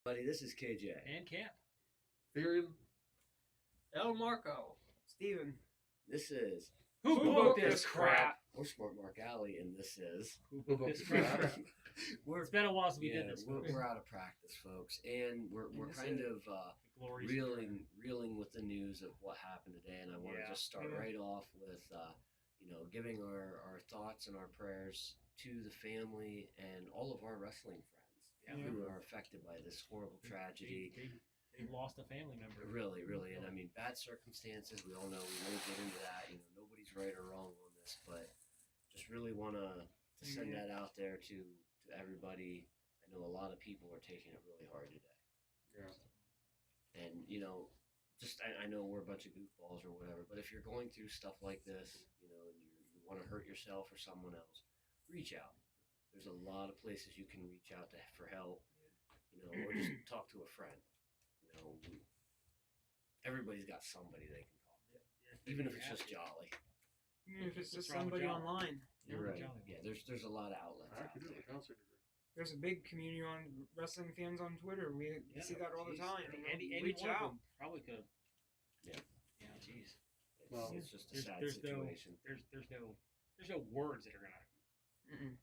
Buddy, this is KJ. And Camp. Fearing El Marco. Steven. This is Who booked this crap? We're Smart Mark Alley, and this is Who Who booked this booked this crap? crap? It's been a while since we yeah, did this. we're out of practice, folks, and we're this kind is of The glories reeling with the news of what happened today, and I want to Yeah. just start Yeah. right off with giving our thoughts and our prayers to the family and all of our wrestling friends Yeah. who are affected by this horrible tragedy. They lost a family member. Really, really, and I mean, bad circumstances. We all know. We won't get into that. Nobody's right or wrong on this, but just really want to send that out there to everybody. I know a lot of people are taking it really hard today, Yeah. and just I know we're a bunch of goofballs or whatever. But if you're going through stuff like this, and you want to hurt yourself or someone else, reach out. There's a lot of places you can reach out for help, or just talk to a friend. Everybody's got somebody they can talk to, even if it's just Jolly. Even if it's just What's wrong with somebody Jolly? online. You're Yeah, right. Jolly. Yeah, there's a lot of outlets I out actually do have a there. counselor degree. There's a big community on wrestling fans on Twitter. We Yeah, see that all the geez. time. Any Reach one of out. them probably could have. Yeah. Yeah, jeez. Well, It's just a There's- sad there's no- situation. There's no words that are gonna Mm-mm.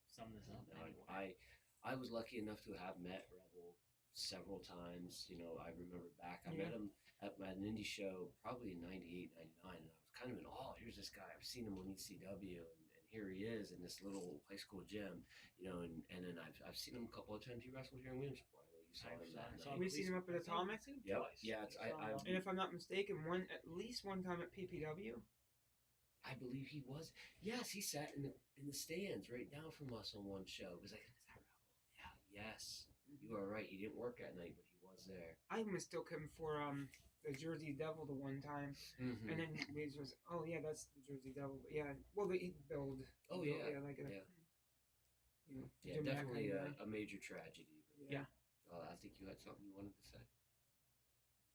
sum this up. No, Anyway. I was lucky enough to have met Rebel several times. I remember back. I Yeah. met him at an indie show probably in 98, 99, and I was kind of in awe. Here's this guy. I've seen him on ECW, and here he is in this little high school gym. And then I've seen him a couple of times. He wrestled here in Williamsport. I know you saw him that night. We seen him up at Atomic? I've seen him Yep. twice. Yeah, And if I'm not mistaken, at least one time at PPW. I believe he was. Yes, he sat in the stands right down from us on one show. He was like, "Is that Rebel?" Yeah, yes. You are right. He didn't work at night, but he was there. I mistook him for the Jersey Devil the one time, Mm-hmm. and then we was, oh yeah, that's the Jersey Devil. But yeah, well they build. Oh, build- yeah. like a, Yeah. Yeah, Jim definitely McElroy. a major tragedy. But, Yeah. I think you had something you wanted to say.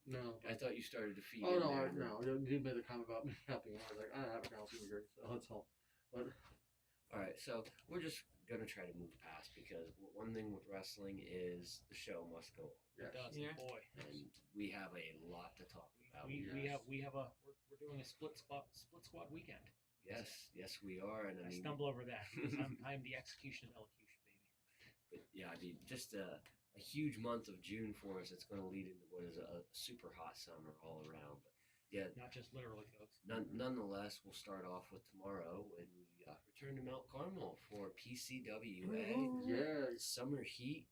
No. I thought you started to feed. Oh in no, there. no. You made a comment about me helping. I was like, I have a counselor degree, so that's all. But All right, so we're just gonna try to move past because one thing with wrestling is the show must go yes. It does. Yeah. Boy. on, and we have a lot to talk about. We're doing a split squad weekend. Yes, we are, and I I mean, stumble over that because I'm the execution of elocution, baby. but yeah, I mean, just a huge month of June for us. It's going to lead into what is a super hot summer all around. But yeah, Not just literally, folks. nonetheless, we'll start off with tomorrow when we return to Mount Carmel for PCWA Yeah. Summer Heat.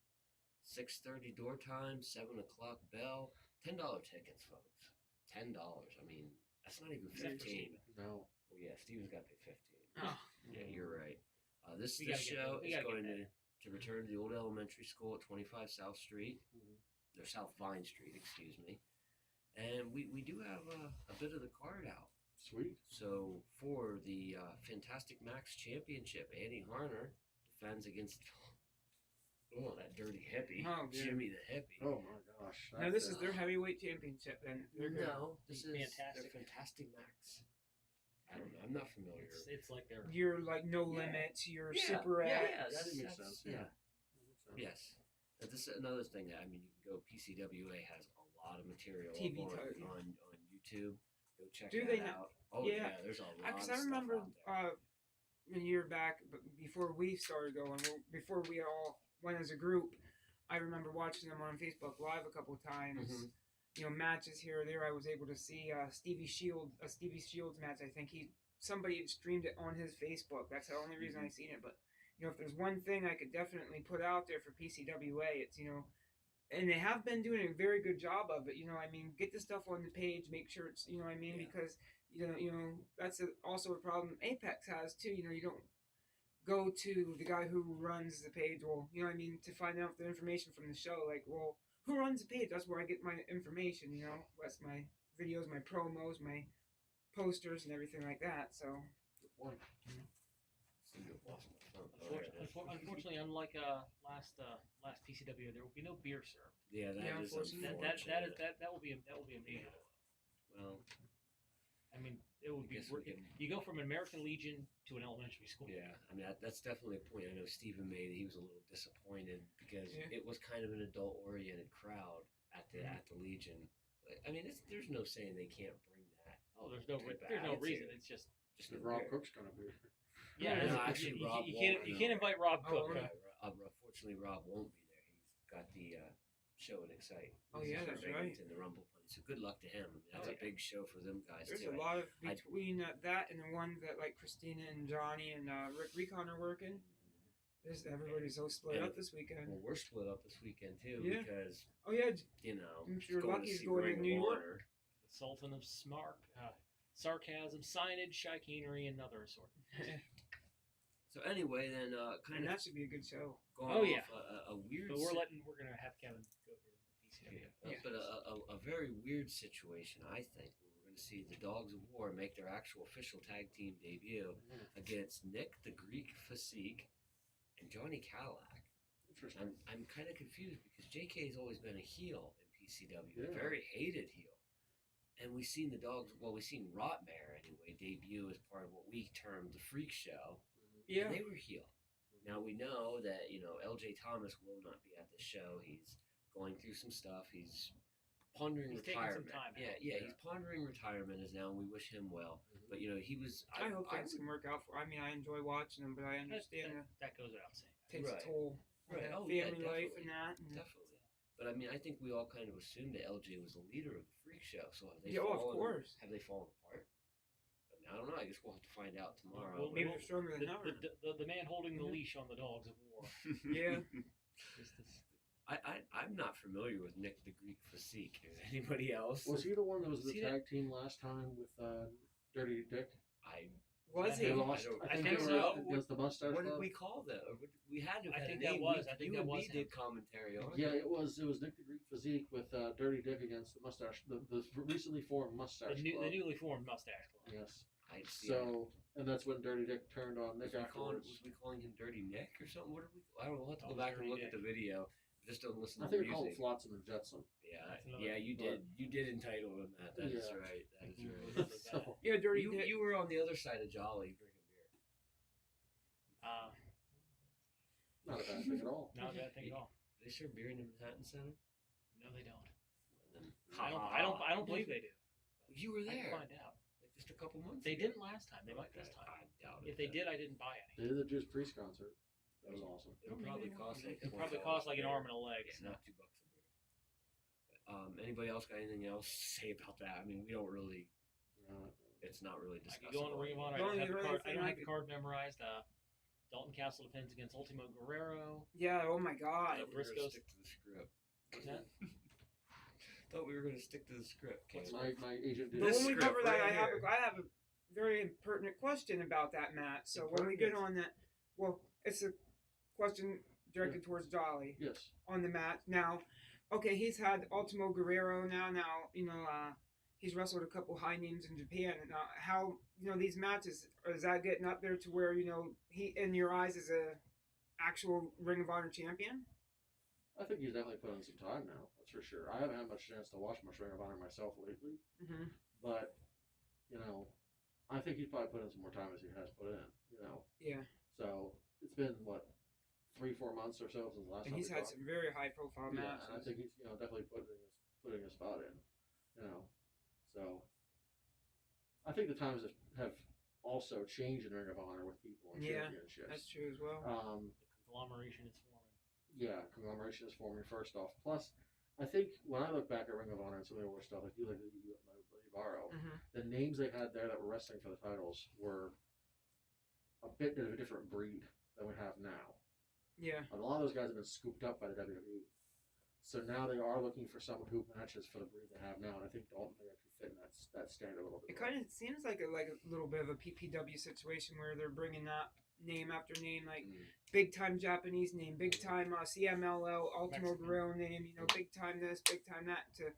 6:30 door time, 7 o'clock bell. $10 tickets, folks. $10. I mean, that's not even Is that for 15. No. Oh yeah, Steven's got to pay 15. Oh. Yeah, you're right. This We gotta get show that. We is gotta get going to return to the old elementary school at 25 South Street, or South Vine Street, excuse me. And we do have a bit of the card out. Sweet. So for the Fantastic Max Championship, Annie Harner defends against that dirty hippie, Oh, yeah. Jimmy the hippie. Oh my gosh. Now this is their heavyweight championship. Then they're good. No, this is Fantastic. their Fantastic Max. I don't know. I'm not familiar. It's like they're You're like no Yeah. limits. You're Yeah, super yeah, X. that makes makes sense, Yeah. yeah. That makes sense. Yes. This is another thing that you can go. PCWA has a lot of material TV up type. on YouTube. Go check Do that they out. Oh yeah. yeah, there's a lot. Because of I remember stuff out there. a year back, but before we started going, before we all went as a group, I remember watching them on Facebook Live a couple of times. Mhm. Matches here or there. I was able to see Stevie Shields match. I think somebody had streamed it on his Facebook. That's the only reason I seen it. But if there's one thing I could definitely put out there for PCWA, it's and they have been doing a very good job of it. Get the stuff on the page, make sure it's Yeah. because that's also a problem Apex has too. You don't go to the guy who runs the page. Well, to find out the information from the show. Like, well, who runs the page? That's where I get my information. That's my videos, my promos, my posters, and everything like that. So. Good point. Seem to have lost my phone. Oh, there it is. Unfortunately, unlike last PCW, there will be no beer served. Yeah, that Yeah, is unfortunately. unfortunate. That will be a major. Well, I mean, it would I be. guess we can- You go from an American Legion to an elementary school. Yeah, I mean that's definitely a point. I know Stephen May, he was a little disappointed because Yeah. it was kind of an adult-oriented crowd at the Legion. But, I mean, there's no saying they can't bring that. Oh, there's no type of there's no reason. attitude. It's just Just If no Rob beer. Cook's gonna be. yeah. No, it's- actually, you, Rob you won't, can't you no. can't invite Rob Oh, Cook. really? Unfortunately, Rob won't be there. He's got the show and Excite. Oh, He's yeah, for that's right. Binghamton, the Rumble Pony. So good luck to him. I mean, that's Oh, a yeah. big show for them guys There's too. a lot of I- between that and the one that like Christina and Johnny and Rick Recon are working. Everybody's so split And- up this weekend. Well, we're split up this weekend too Yeah. because Oh yeah, you know I'm sure going Lucky's to see going to Ring New of York. Honor. The Sultan of sarcasm, signage, chicanery, and other assortment. So anyway, then and kind of that should be a good show. going Oh, off yeah. a weird. But we're gonna have Kevin go through PCW. Yeah. But a very weird situation, I think. We're going to see the Dogs of War make their actual official tag team debut against Nick the Greek Physique and Johnny Cadillac. Interesting. I'm kind of confused because JK has always been a heel in PCW, a Yeah. very hated heel. And we've seen the Dogs, well, we've seen Rotmare anyway debut as part of what we termed the Freak Show. Yeah. And they were heel. Now we know that, LJ Thomas will not be at the show. He's going through some stuff. He's pondering He's taking some retirement. time out. Yeah, he's pondering retirement as now, and we wish him well. Mhm. But he was. I hope things can work out for. I mean, I enjoy watching them, but I understand That goes without saying. it takes Right. a toll on Right. the Oh, yeah, family life definitely. and that. And Definitely. But I mean, I think we all kind of assumed that LJ was the leader of the Freak Show. So have they Yeah, oh, of fallen? course. Have they fallen apart? I mean, I don't know. I guess we'll have to find out tomorrow. Well, maybe well, they're stronger than ever. The man holding the Yeah. leash on the Dogs of War. Yeah. Is this- I'm not familiar with Nick the Greek Physique. Is anybody else? Was he the one that was the See tag team last time with Dirty Dick? I. Was They They he? lost. I don't- I I think think they so. were against the Mustache What did Club. we call that? Or we had to have I had think a that name. was- I think you that and was me him. did commentary on it. Yeah, it was Nick the Greek Physique with Dirty Dick against the Mustache, the recently formed Mustache the Club. newly formed Mustache Club. Yes. I see. So, and that's when Dirty Dick turned on Nick was afterwards. we calling him Dirty Nick or something? What did we? I don't know. We'll have to Oh, go back and Dirty look Nick. at the video. Just don't listen I to think the we called it music. Flotsam and Jetsam. Yeah, That's another- yeah, you did. You did entitle him that. That is Yeah. right. That is right. So, Yeah, Dirty you, Dick. you were on the other side of Jolly drinking beer. not a bad thing at all. Not a bad thing at all. They serve beer in the Manhattan Center. No, they don't. And then, I don't believe they do. You were I can there find out. like just a couple months. They ago. didn't last time. They might Okay, this time. I doubt it. If they then. did, I didn't buy any. They did the Judas Priest concert. That was awesome. It'll probably cost like It probably $20 cost like an beer. arm and a leg. Yeah, so. not $2 a beer. But, anybody else got anything else to say about that? I mean, we don't really. Uh, It's not really I discussed. could go on to Ring of Honor. The I don't only have the really card, I thing don't I have the could- card memorized. Dalton Castle defends against Ultimo Guerrero. Yeah. Oh my I God. thought we were gonna Briscoes. stick to the script. What's that? Thought we were going to stick to the script. what's Caleb. my agent did. But This when we script cover that, right I here. have a very pertinent question about that, Matt. So when we get on that, well, it's a question directed towards Jolly Yes. on the match. Now, okay, he's had Ultimo Guerrero now. He's wrestled a couple high names in Japan. Now, how these matches, is that getting up there to where he in your eyes is a actual Ring of Honor champion? I think he's definitely put in some time now. That's for sure. I haven't had much chance to watch much Ring of Honor myself lately, Mm-hmm. but I think he's probably put in some more time as he has put in. Yeah, So it's been what 3-4 months or so since the last and time he's we had talked. some very high profile Yeah, matches. and I think he's definitely putting a spot in. So I think the times have also changed in Ring of Honor with people and Yeah, championships. That's true as well. The conglomeration is forming. Yeah, conglomeration is forming first off. Plus, I think when I look back at Ring of Honor and some of the older stuff, I do like the Ibarro. Mm-hmm. The names they had there that were wrestling for the titles were a bit of a different breed than we have now. Yeah, And a lot of those guys have been scooped up by the WWE. So now they are looking for someone who matches for the breed they have now, and I think Dalton may actually fit in that standard a little bit. it kind of seems like a little bit of a PPW situation where they're bringing up name after name, like Mm. big time Japanese name, big time CMLL, Ultimo Mexican. Guerrero name, big time this, big time that, to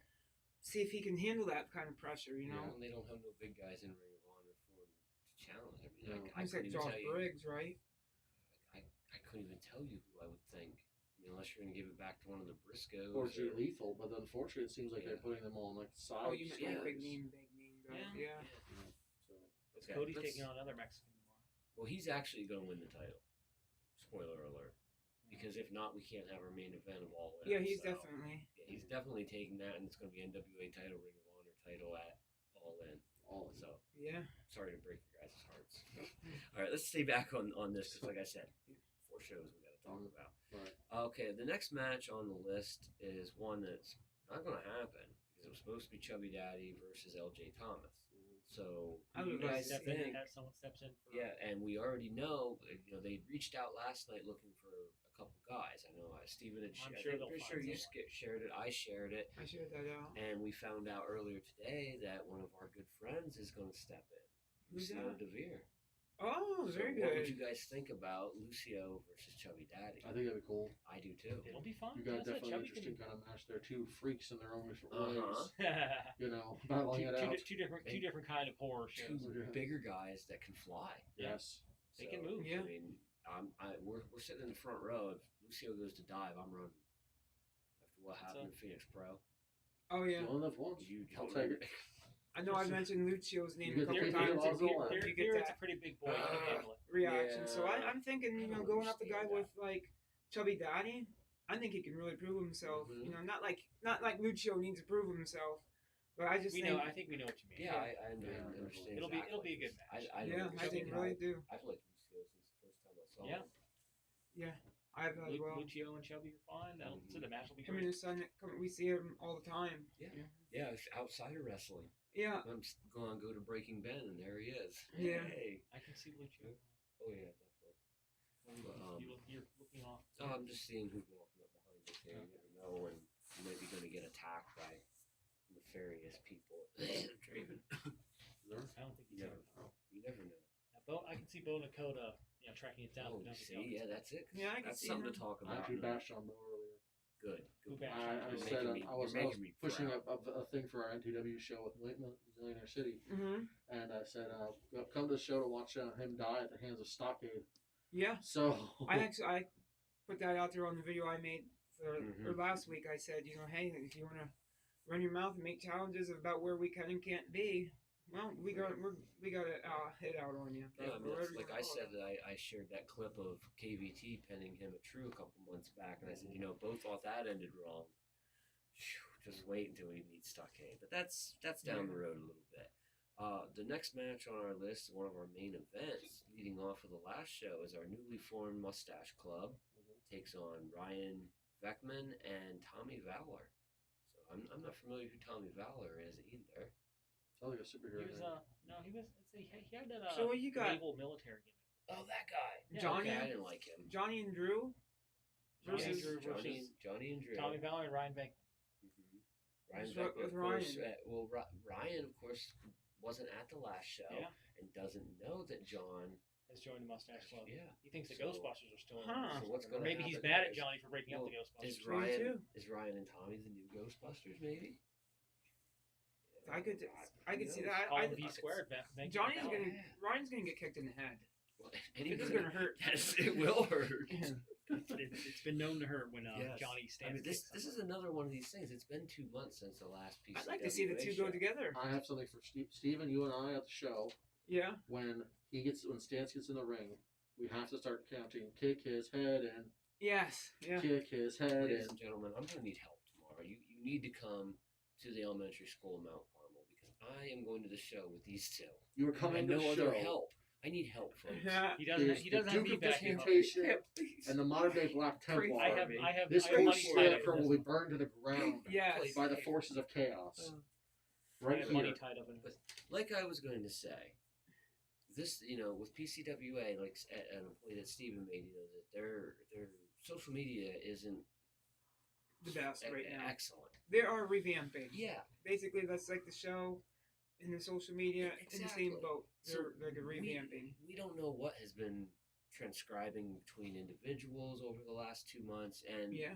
see if he can handle that kind of pressure, And they don't have no big guys in Ring of Honor for him to challenge. I mean, No. I He's couldn't like even Josh tell you. Briggs, right? I couldn't even tell you who I would think. I mean, unless you're going to give it back to one of the Briscoes. Or G Lethal, but unfortunately it seems like Yeah. they're putting them all on like side. Oh, you meant yeah. like big name guys. Yeah. Because Okay, Cody's let's- taking on another Mexican tomorrow. Well, he's actually going to win the title. Spoiler alert. Because if not, we can't have our main event of All In. Yeah, he's so, definitely. Yeah, he's definitely taking that, and it's going to be NWA title, Ring of Honor title at All In. So, Yeah. sorry to break your guys' hearts. All right, let's stay back on this because, like I said, 4 shows we got to talk about. Right. Okay, the next match on the list is one that's not going to happen because it was supposed to be Chubby Daddy versus LJ Thomas. So, I who do would you like guys to Step in, think? have someone steps in for Yeah, and we already know, they reached out last night looking for a couple guys. I know Steven had I'm shared sure it. they'll Pretty find sure you someone. shared it. I shared it. I shared that out. And we found out earlier today that one of our good friends is going to step in. Who's Lucio that? DeVere. Oh, So very what would good. you guys think about Lucio versus Chubby Daddy? I think that'd be cool. I do too. It'll be fun. You got That's it, definitely Chubby interesting kind of match there. 2 freaks in their own different ways. Uh-huh. You know, battling it out. two different kind of horror shows. Two bigger guys that can fly. Yes. They can move. Yeah. I mean, we're sitting in the front row. If Lucio goes to dive, I'm running. After what happened in Phoenix Pro, Oh yeah. You only live once. I'll take it. I know I've mentioned Lucio's name You a get couple the times. people and all you going. get It's a that pretty big boy. He can handle it. reaction. So Yeah. I'm thinking, I don't going up the guy understand with like Chubby Daddy, I think he can really prove himself. Mhm. Not like Lucio needs to prove himself, but I just We think. know. I think we know what you mean. Yeah, I Yeah, understand. It'll be a good I, match. I don't yeah, I understand think how- really do. I've liked Lucio since the first time I saw Yeah. him. I have as well. Lucio and Chubby are fine. So the match will be Him and great. his son, we see him all the time. Yeah, it's outsider wrestling. Yeah, I'm going to go to Breaking Ben, and there he is. Yeah. Hey. I can see Lucio. Oh yeah, definitely. But, You're looking off. Oh, I'm just seeing who's walking up behind us here. You never know when you might be going to get attacked by nefarious people. Draven. There? I don't think he's You ever. never know. You never know. I can see Bo Nakota, tracking it down. Oh, but see, nothing yeah, else. that's it. Yeah, I can That's see something him. to talk I about. actually bashed on Bo earlier. Good. Who bashed? I You're said making me- I was you're making me pushing proud. a thing for our NTW show with Millionaire City, Mm-hmm. and I said, "Come to the show to watch him die at the hands of Stockade." Yeah. So I put that out there on the video I made for Mhm. last week. I said, hey, if you want to run your mouth and make challenges about where we can and can't be, well, we got to hit out on you. Yeah, I mean, Whatever that's, you like wanna I call said, it. that I shared that clip of KVT penning him at True a couple months back, and I said, both thought that ended wrong. Phew, just wait until we meet Stockade. But that's down the road a little bit. The next match on our list, one of our main events, leading off of the last show, is our newly formed Mustache Club. Takes on Ryan Beckman and Tommy Valor. So I'm not familiar who Tommy Valor is either. sounds like a He superhero. was name. no, he was. He had that So what you got? naval military gimmick. Oh, that guy. Yeah, Johnny? Okay, I didn't like him. Johnny and Drew Johnny versus Drew versus Johnny and Drew. Tommy Valor and Ryan Beck. Mhm. Ryan What's up Beckman, with of course. Ryan? Ryan, of course, wasn't at the last show Yeah. and doesn't know that John. Has joined the Mustache Club. Yeah. He thinks the So- Ghostbusters are still in Huh. there. So what's Or going to maybe happen? he's mad at is- Johnny for breaking up the Is Ghostbusters. Me Ryan too. is Ryan and Tommy the new Ghostbusters? Maybe. I could Who see knows? that. Call I- him V squared. Thank Johnny's you. gonna Ryan's gonna get kicked in the head. Well, It's gonna hurt. Yes, it will hurt. It's been known to hurt when Yes. Johnny I stands. mean, this is another one of these things. It's been 2 months since the last piece. I'd like to see the two go together. I have something for Steven, you and I at the show. Yeah. When Stance gets in the ring, we have to start counting. Kick his head in. Yes. Yeah. Kick his head Ladies in. and gentlemen, I'm going to need help tomorrow. You need to come to the elementary school in Mount Carmel because I am going to the show with these two. You were I coming have to no the other show. help. I need help, folks. Yeah. He doesn't. There's He the doesn't have Duke me of backing up. Dismutation Please. and the modern day Black Templar. I have. This I have whole money tied up scarecrow in will this. be burned to the ground Yes. by the forces of chaos. I Right have money here. tied up in this. Like I was going to say, this, with PCWA, like an employee that Steven made, that their social media isn't The best right now. excellent. They are revamping. Yeah. Basically, that's like the show and the social media in the same Exactly. boat. So They're like a revamping. We don't know what has been transcribing between individuals over the last 2 months, and Yeah.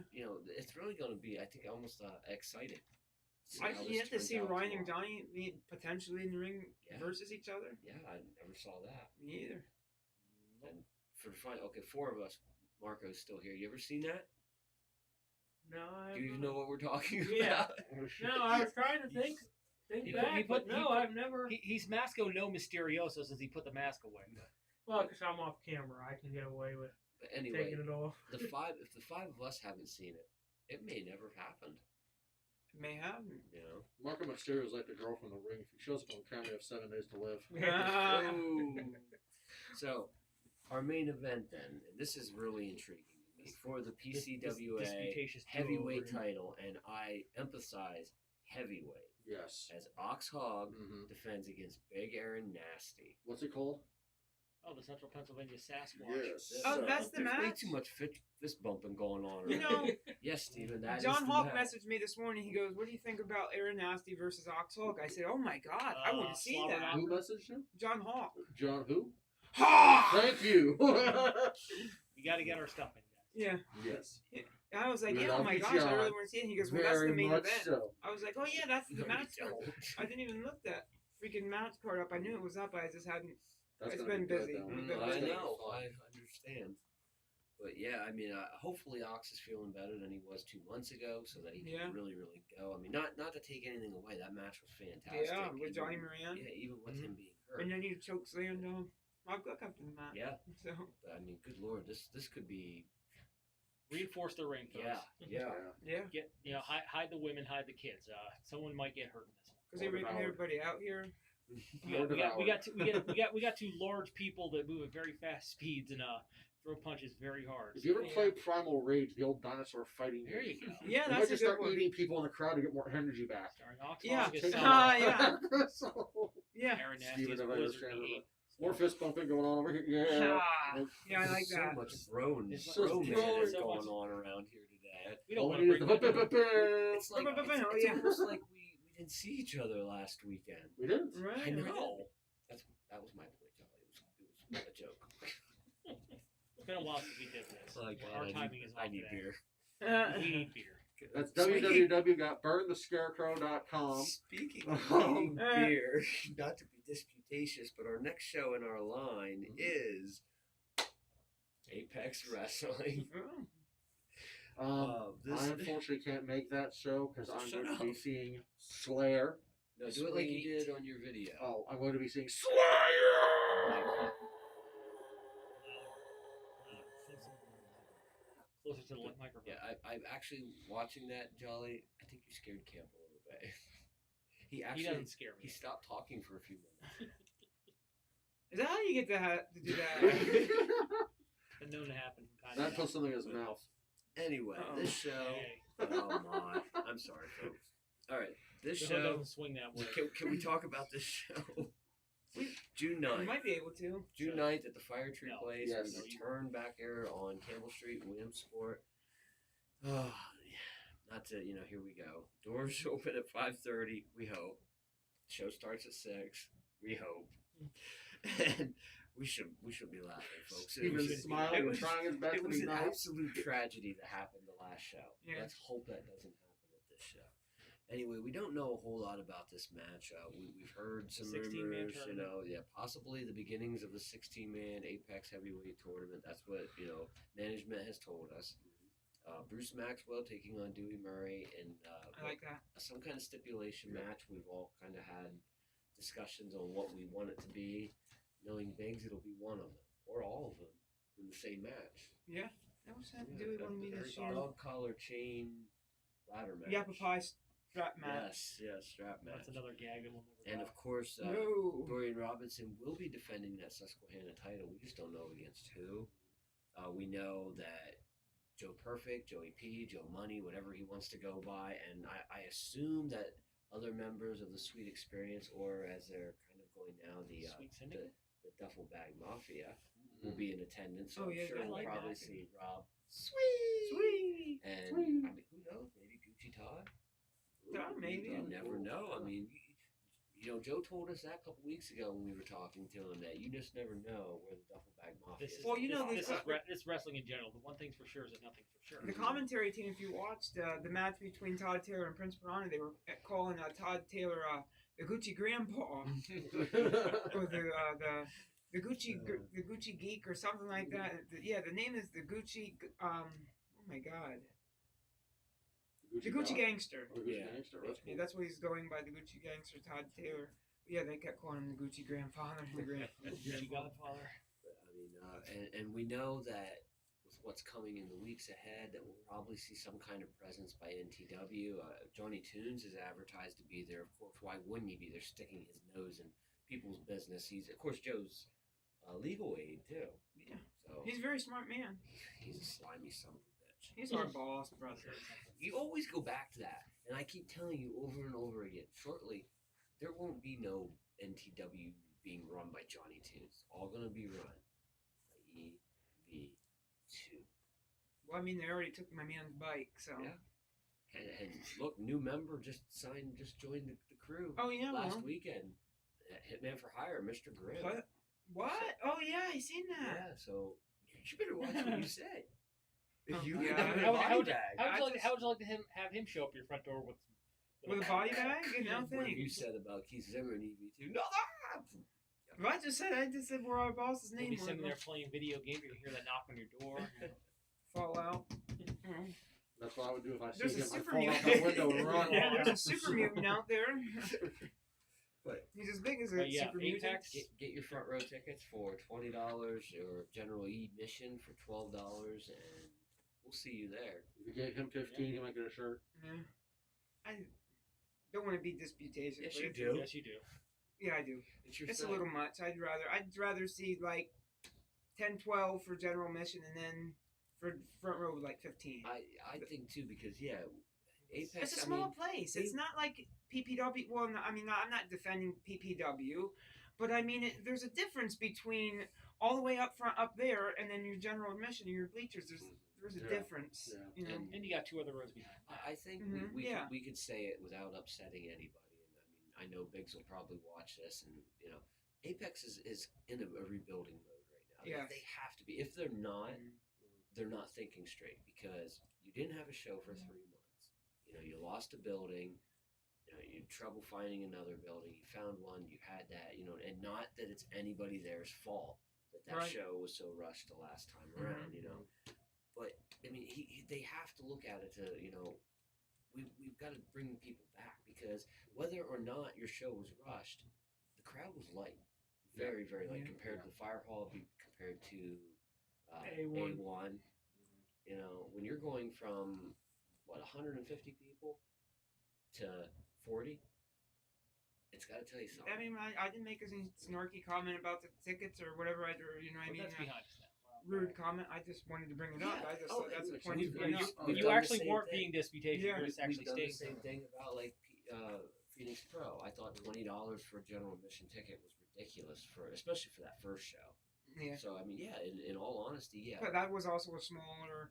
it's really going to be, I think, almost exciting. See I how this you have to turns see out Ryan and tomorrow. Johnny meet potentially in the ring Yeah. versus each other. Yeah, I never saw that. Me either. And for the final, okay, 4 of us. Marco's still here. You ever seen that? No, I Do you even know what we're talking Yeah. about? No, I was trying to think Think He back, put- but no, he put- I've never. He's Masco no Mysterioso since he put the mask away. Well, because I'm off camera, I can get away with But anyway, taking it off. if the five of us haven't seen it, it may never have happened. It may happen. You know. Marco Mysterio is like the girl from The Ring. If he shows up on camera, you have 7 days to live. So, our main event then, and this is really intriguing to me, for the PCWA Disputatious heavyweight duo. title, and I emphasize heavyweight, Yes. as Ox Hog Mm-hmm. defends against Big Aaron Nasty. What's it called? Oh, the Central Pennsylvania Sasquatch. Yes. Oh, that's the There's way match? too much fist bumping going on. You around. know, Yes, Steven, that is John the Hawk match. messaged me this morning. He goes, "What do you think about Aaron Nasty versus Ox Hawk?" I said, "Oh my God, I want to see Slobber that." knocker. Who messaged him? John Hawk. John who? Ha! Thank you. We got to get our stuff in, guys. Yeah. yes. And I was like, We "Yeah, oh love my you, gosh, I John. really want to see it." He goes, "Well, that's the Very main much event." so. I was like, "Oh yeah, that's the No, match." you don't. I didn't even look that freaking match card up. I knew it was up. I just hadn't. That's It's gonna been be good, busy. though. We've been I busy. know. I understand. But yeah, I mean, hopefully Ox is feeling better than he was 2 months ago, so that he can Yeah. really go. I mean, not to take anything away. That match was fantastic. Yeah, with even- Johnny Moran. Yeah, even with him being hurt. And then he choke slammed Rob Gluck after the match. Yeah, So but I mean, good lord, this could be. Reinforce the ring, folks. Yeah. yeah, Get hide the women, hide the kids. Someone might get hurt in this one. because they raping Devoured. everybody out here. We got two large people that move at very fast speeds and throw punches very hard. If you ever Yeah. play Primal Rage, the old dinosaur fighting There game, you go. Yeah, you might that's a just good start one. eating people in the crowd to get more energy back. Starring Ox Yeah. Hawk as Take Summer, yeah. So, Yeah. Aaron Nasty Steven, as I Blizzard understand E8. more fist bumping going on over here. Yeah. Ah, yeah, I like so that. much bromance It's so going much- on around here today. We don't All want we to need is bring the that up. It's like Oh, it's yeah. almost like we didn't see each other last weekend. We didn't. Right. I know. That was my point, Charlie. It was a joke. It's been a while since we did this. Oh, God, Our timing is I off need today. beer. We need beer. That's Speaking- www.burnthescarecrow.com. Speaking of needing Uh, beer, not to be disputatious, but our next show in our line is Apex Wrestling. Oh, This I unfortunately can't make that show because I'm Shut going to be up. seeing Slayer. no, do it like you Sweet. did on your video. Oh, I'm going to be seeing Slayer. Closer to the microphone. Yeah, I'm actually watching that, Jolly. I think you scared Camp a little bit. He He actually doesn't scare he me. stopped talking for a few minutes. is that how you get to do that? Been known to happen. From time That to puts time. something in his mouth. Anyway, Uh-oh. this show. Hey, Oh my! I'm sorry, folks. All right, this the hood show. doesn't swing that way. Can we talk about this show? June You 9th. might be able to. June 9th at the Fire Tree No. Place. Yes. We return back here on Campbell Street in Williamsport. Oh, yeah. Not to, here we go. Doors open at 5:30, we hope. Show starts at 6, we hope. And we should be laughing, folks. He was It smiling and was- trying his best It to was be an nice. absolute tragedy that happened the last show. Yeah. Let's hope that doesn't happen at this show. Anyway, we don't know a whole lot about this match. We've heard some 16-man rumors, tournament. possibly the beginnings of the 16-man Apex Heavyweight Tournament. That's what, management has told us. Bruce Maxwell taking on Dewey Murray in I like that. some kind of stipulation match. We've all kind of had discussions on what we want it to be. Knowing Biggs, it'll be one of them, or all of them, in the same match. Yeah. That was that. Do we want to be this year? Dog collar chain ladder match. Yappa pie strap match. Yes, strap match. That's another gag that we'll never And go. of course, No. Dorian Robinson will be defending that Susquehanna title. We just don't know against who. We know that Joe Perfect, Joey P, Joe Money, whatever he wants to go by, and I assume that other members of the Sweet Experience, or as they're kind of going now, the Sweet Syndicate. the Duffel Bag Mafia, will be in attendance. So Oh, I'm yeah, sure I we'll like probably that. see Rob Sweet, and Sweet. I mean, who knows? Maybe Gucci Todd. Todd, maybe. You never know. I mean, Joe told us that a couple weeks ago when we were talking to him that you just never know where the Duffel Bag Mafia This is. is, Well, you know, this, the- this wrestling in general. The one thing's for sure is that nothing's for sure. The commentary team, if you watched the match between Todd Taylor and Prince Piranha, they were calling Todd Taylor the Gucci Grandpa or the Gucci Geek or something like that. Yeah, the name is the Gucci. Oh my God, The Gucci Gang- Gangster. or Gucci Yeah. Gangster. That's Yeah, cool. that's what he's going by, the Gucci Gangster, Todd Taylor. Yeah, they kept calling him the Gucci Grandfather. The Gucci Godfather. But, I mean, and we know that with what's coming in the weeks ahead, that we'll probably see some kind of presence by NTW. Johnny Tunes is advertised to be there. Of course, why wouldn't he be there, sticking his nose in people's business? He's, of course, Joe's legal aid too. Yeah. So He's a very smart man. he's a slimy son of a bitch. He's our boss, brother. You always go back to that, and I keep telling you over and over again. Shortly, there won't be no NTW being run by Johnny Tunes. It's all gonna be run by EV2. Well, I mean, they already took my man's bike, so. Yeah. And look, new member just joined the crew Oh, yeah, last well. weekend. Hitman for Hire, Mr. Grimm. What? Oh, yeah, I seen that. Yeah, so you better watch what you say. Oh, You yeah. have a How body would bag. how would you like to have him show up at your front door with With a body bag? No What have you thanks. said about Keith Zimmer and EV2? No, Well, I just said we're our boss's You'll name. be sitting there playing video game. You're gonna hear that knock on your door. Fallout. That's what I would do if I see There's a him. I'd super fall out mutant. that window and run. Yeah, there's a super mutant out there. But He's as big as a But yeah, super mutant. Apex. get your front row tickets for $20 or general admission for $12, and we'll see you there. If you get him 15, he might get a shirt. Yeah. I don't want to be disputatious. Yes, but you it's- do. Yes, you do. Yeah, I do. It's your It's thing. a little much. I'd rather see like 10, 12 for general admission, and then for front row like 15. I think too, because yeah, Apex. It's a I small mean, place. they- It's not like PPW. Well, no, I mean, I'm not defending PPW, but I mean, there's a difference between all the way up front, up there, and then your general admission, your bleachers. There's a Yeah. difference. Yeah. You know. And And you got two other rows behind. I think Mhm, we yeah. we could say it without upsetting anybody. And I mean, I know Biggs will probably watch this, and you know, Apex is in a rebuilding mode right now. Yeah. They have to be. If they're not, they're not thinking straight, because you didn't have a show for 3 months. You know, you lost a building. You know, you had trouble finding another building. You found one. You had that. You know, and not that it's anybody there's fault that Right. show was so rushed the last time around. You know, but I mean, they have to look at it to, you know, we've got to bring people back, because whether or not your show was rushed, the crowd was light, very very light Yeah. compared to the Fire Hall, compared to A1. A1. You know, when you're going from what 150 people to 40, it's got to tell you something. I mean, I didn't make any snarky comment about the tickets or whatever. You know what I But mean? that's behind us now. Rude comment. I just wanted to bring it up. Yeah. I just Oh, thought that's a we've- point to we've- bring we've- up. We've You done the actually same weren't thing. being disputatious. Yeah. You're just We've actually done the stating same thing about like Phoenix Pro. I thought $20 for a general admission ticket was ridiculous, for especially for that first show. Yeah. So I mean, yeah, in all honesty, yeah. But that was also a smaller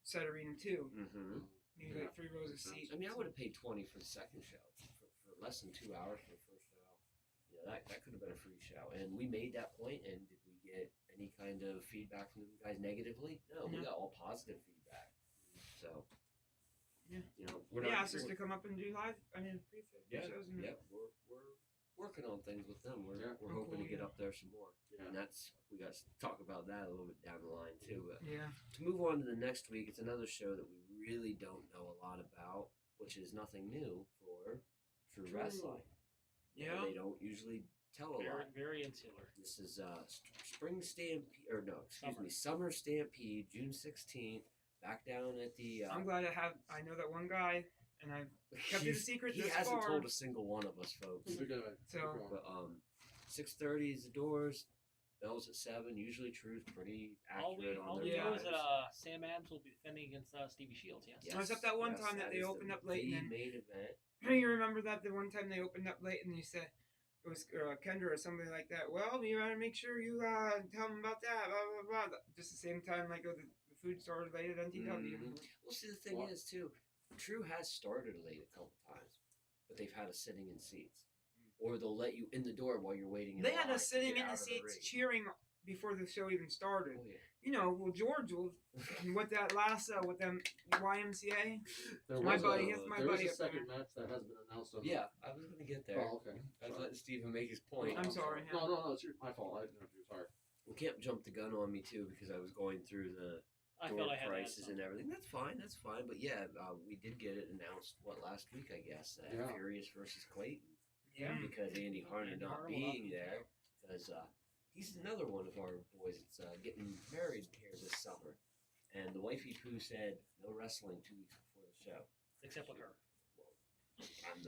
set arena too. Mm-hmm. Maybe Yeah. like 3 rows of seats. I mean, I would have paid $20 for the second show, for less than 2 hours for the first show. You know, that could have been a free show, and we made that point. And did we get any kind of feedback from you guys negatively? No, we No. got all positive feedback. So, Yeah. you know, we're They not. asked us to come up and do live. I mean, free Yeah, shows. And yeah, we're working on things with them. We're Yeah. we're Oh, hoping cool, to get yeah. up there some more, Yeah. and that's we got to talk about that a little bit down the line too. But Yeah. to move on to the next week, it's another show that we really don't know a lot about, which is nothing new for True True. Wrestling. Yeah. They don't usually tell a very, lot. very insular. This is Spring Stampede, or no, excuse me, Summer Stampede, June 16th, back down at the. I'm glad I know that one guy, and I've kept it a secret He this hasn't far. told a single one of us, folks. We're gonna So- keep going. But 6:30 is the doors. Bells at 7. Usually True's pretty All we accurate on their Yeah. know is times. that Sam Adams will be defending against Stevie Shields. Yes. No, except that one time that they is opened the up late the and then- main event. You remember that the one time they opened up late and you said it was Kendra or somebody like that. Well, you gotta make sure you tell them about that. Blah blah blah. Just the same time like the food started late at NTW. Mhm. Well, see, the thing What? is too, True has started late a couple times, but they've had us sitting in seats, or they'll let you in the door while you're waiting. They in had line us to sitting get in the out of seats ring. cheering before the show even started. Oh, yeah. You know, well George will with that last with them YMCA. There My was buddy, a, it's my there buddy is a up there. second match that has been announced. On Yeah, I was gonna get there. Oh, okay. I was Sorry. letting Steven make his point. I'm sorry. No, it's my fault. I didn't know if you were sorry. Well, Camp jumped the gun on me too, because I was going through the I door felt I had to add prices and something. everything. That's fine. That's fine. But yeah, we did get it announced last week, I guess. That Yeah. Furious versus Clayton, Yeah. because Andy Harner Andy not Harner will not being be there, because he's another one of our boys that's getting married here this summer, and the wifey Pooh said no wrestling 2 weeks before the show. Except with her.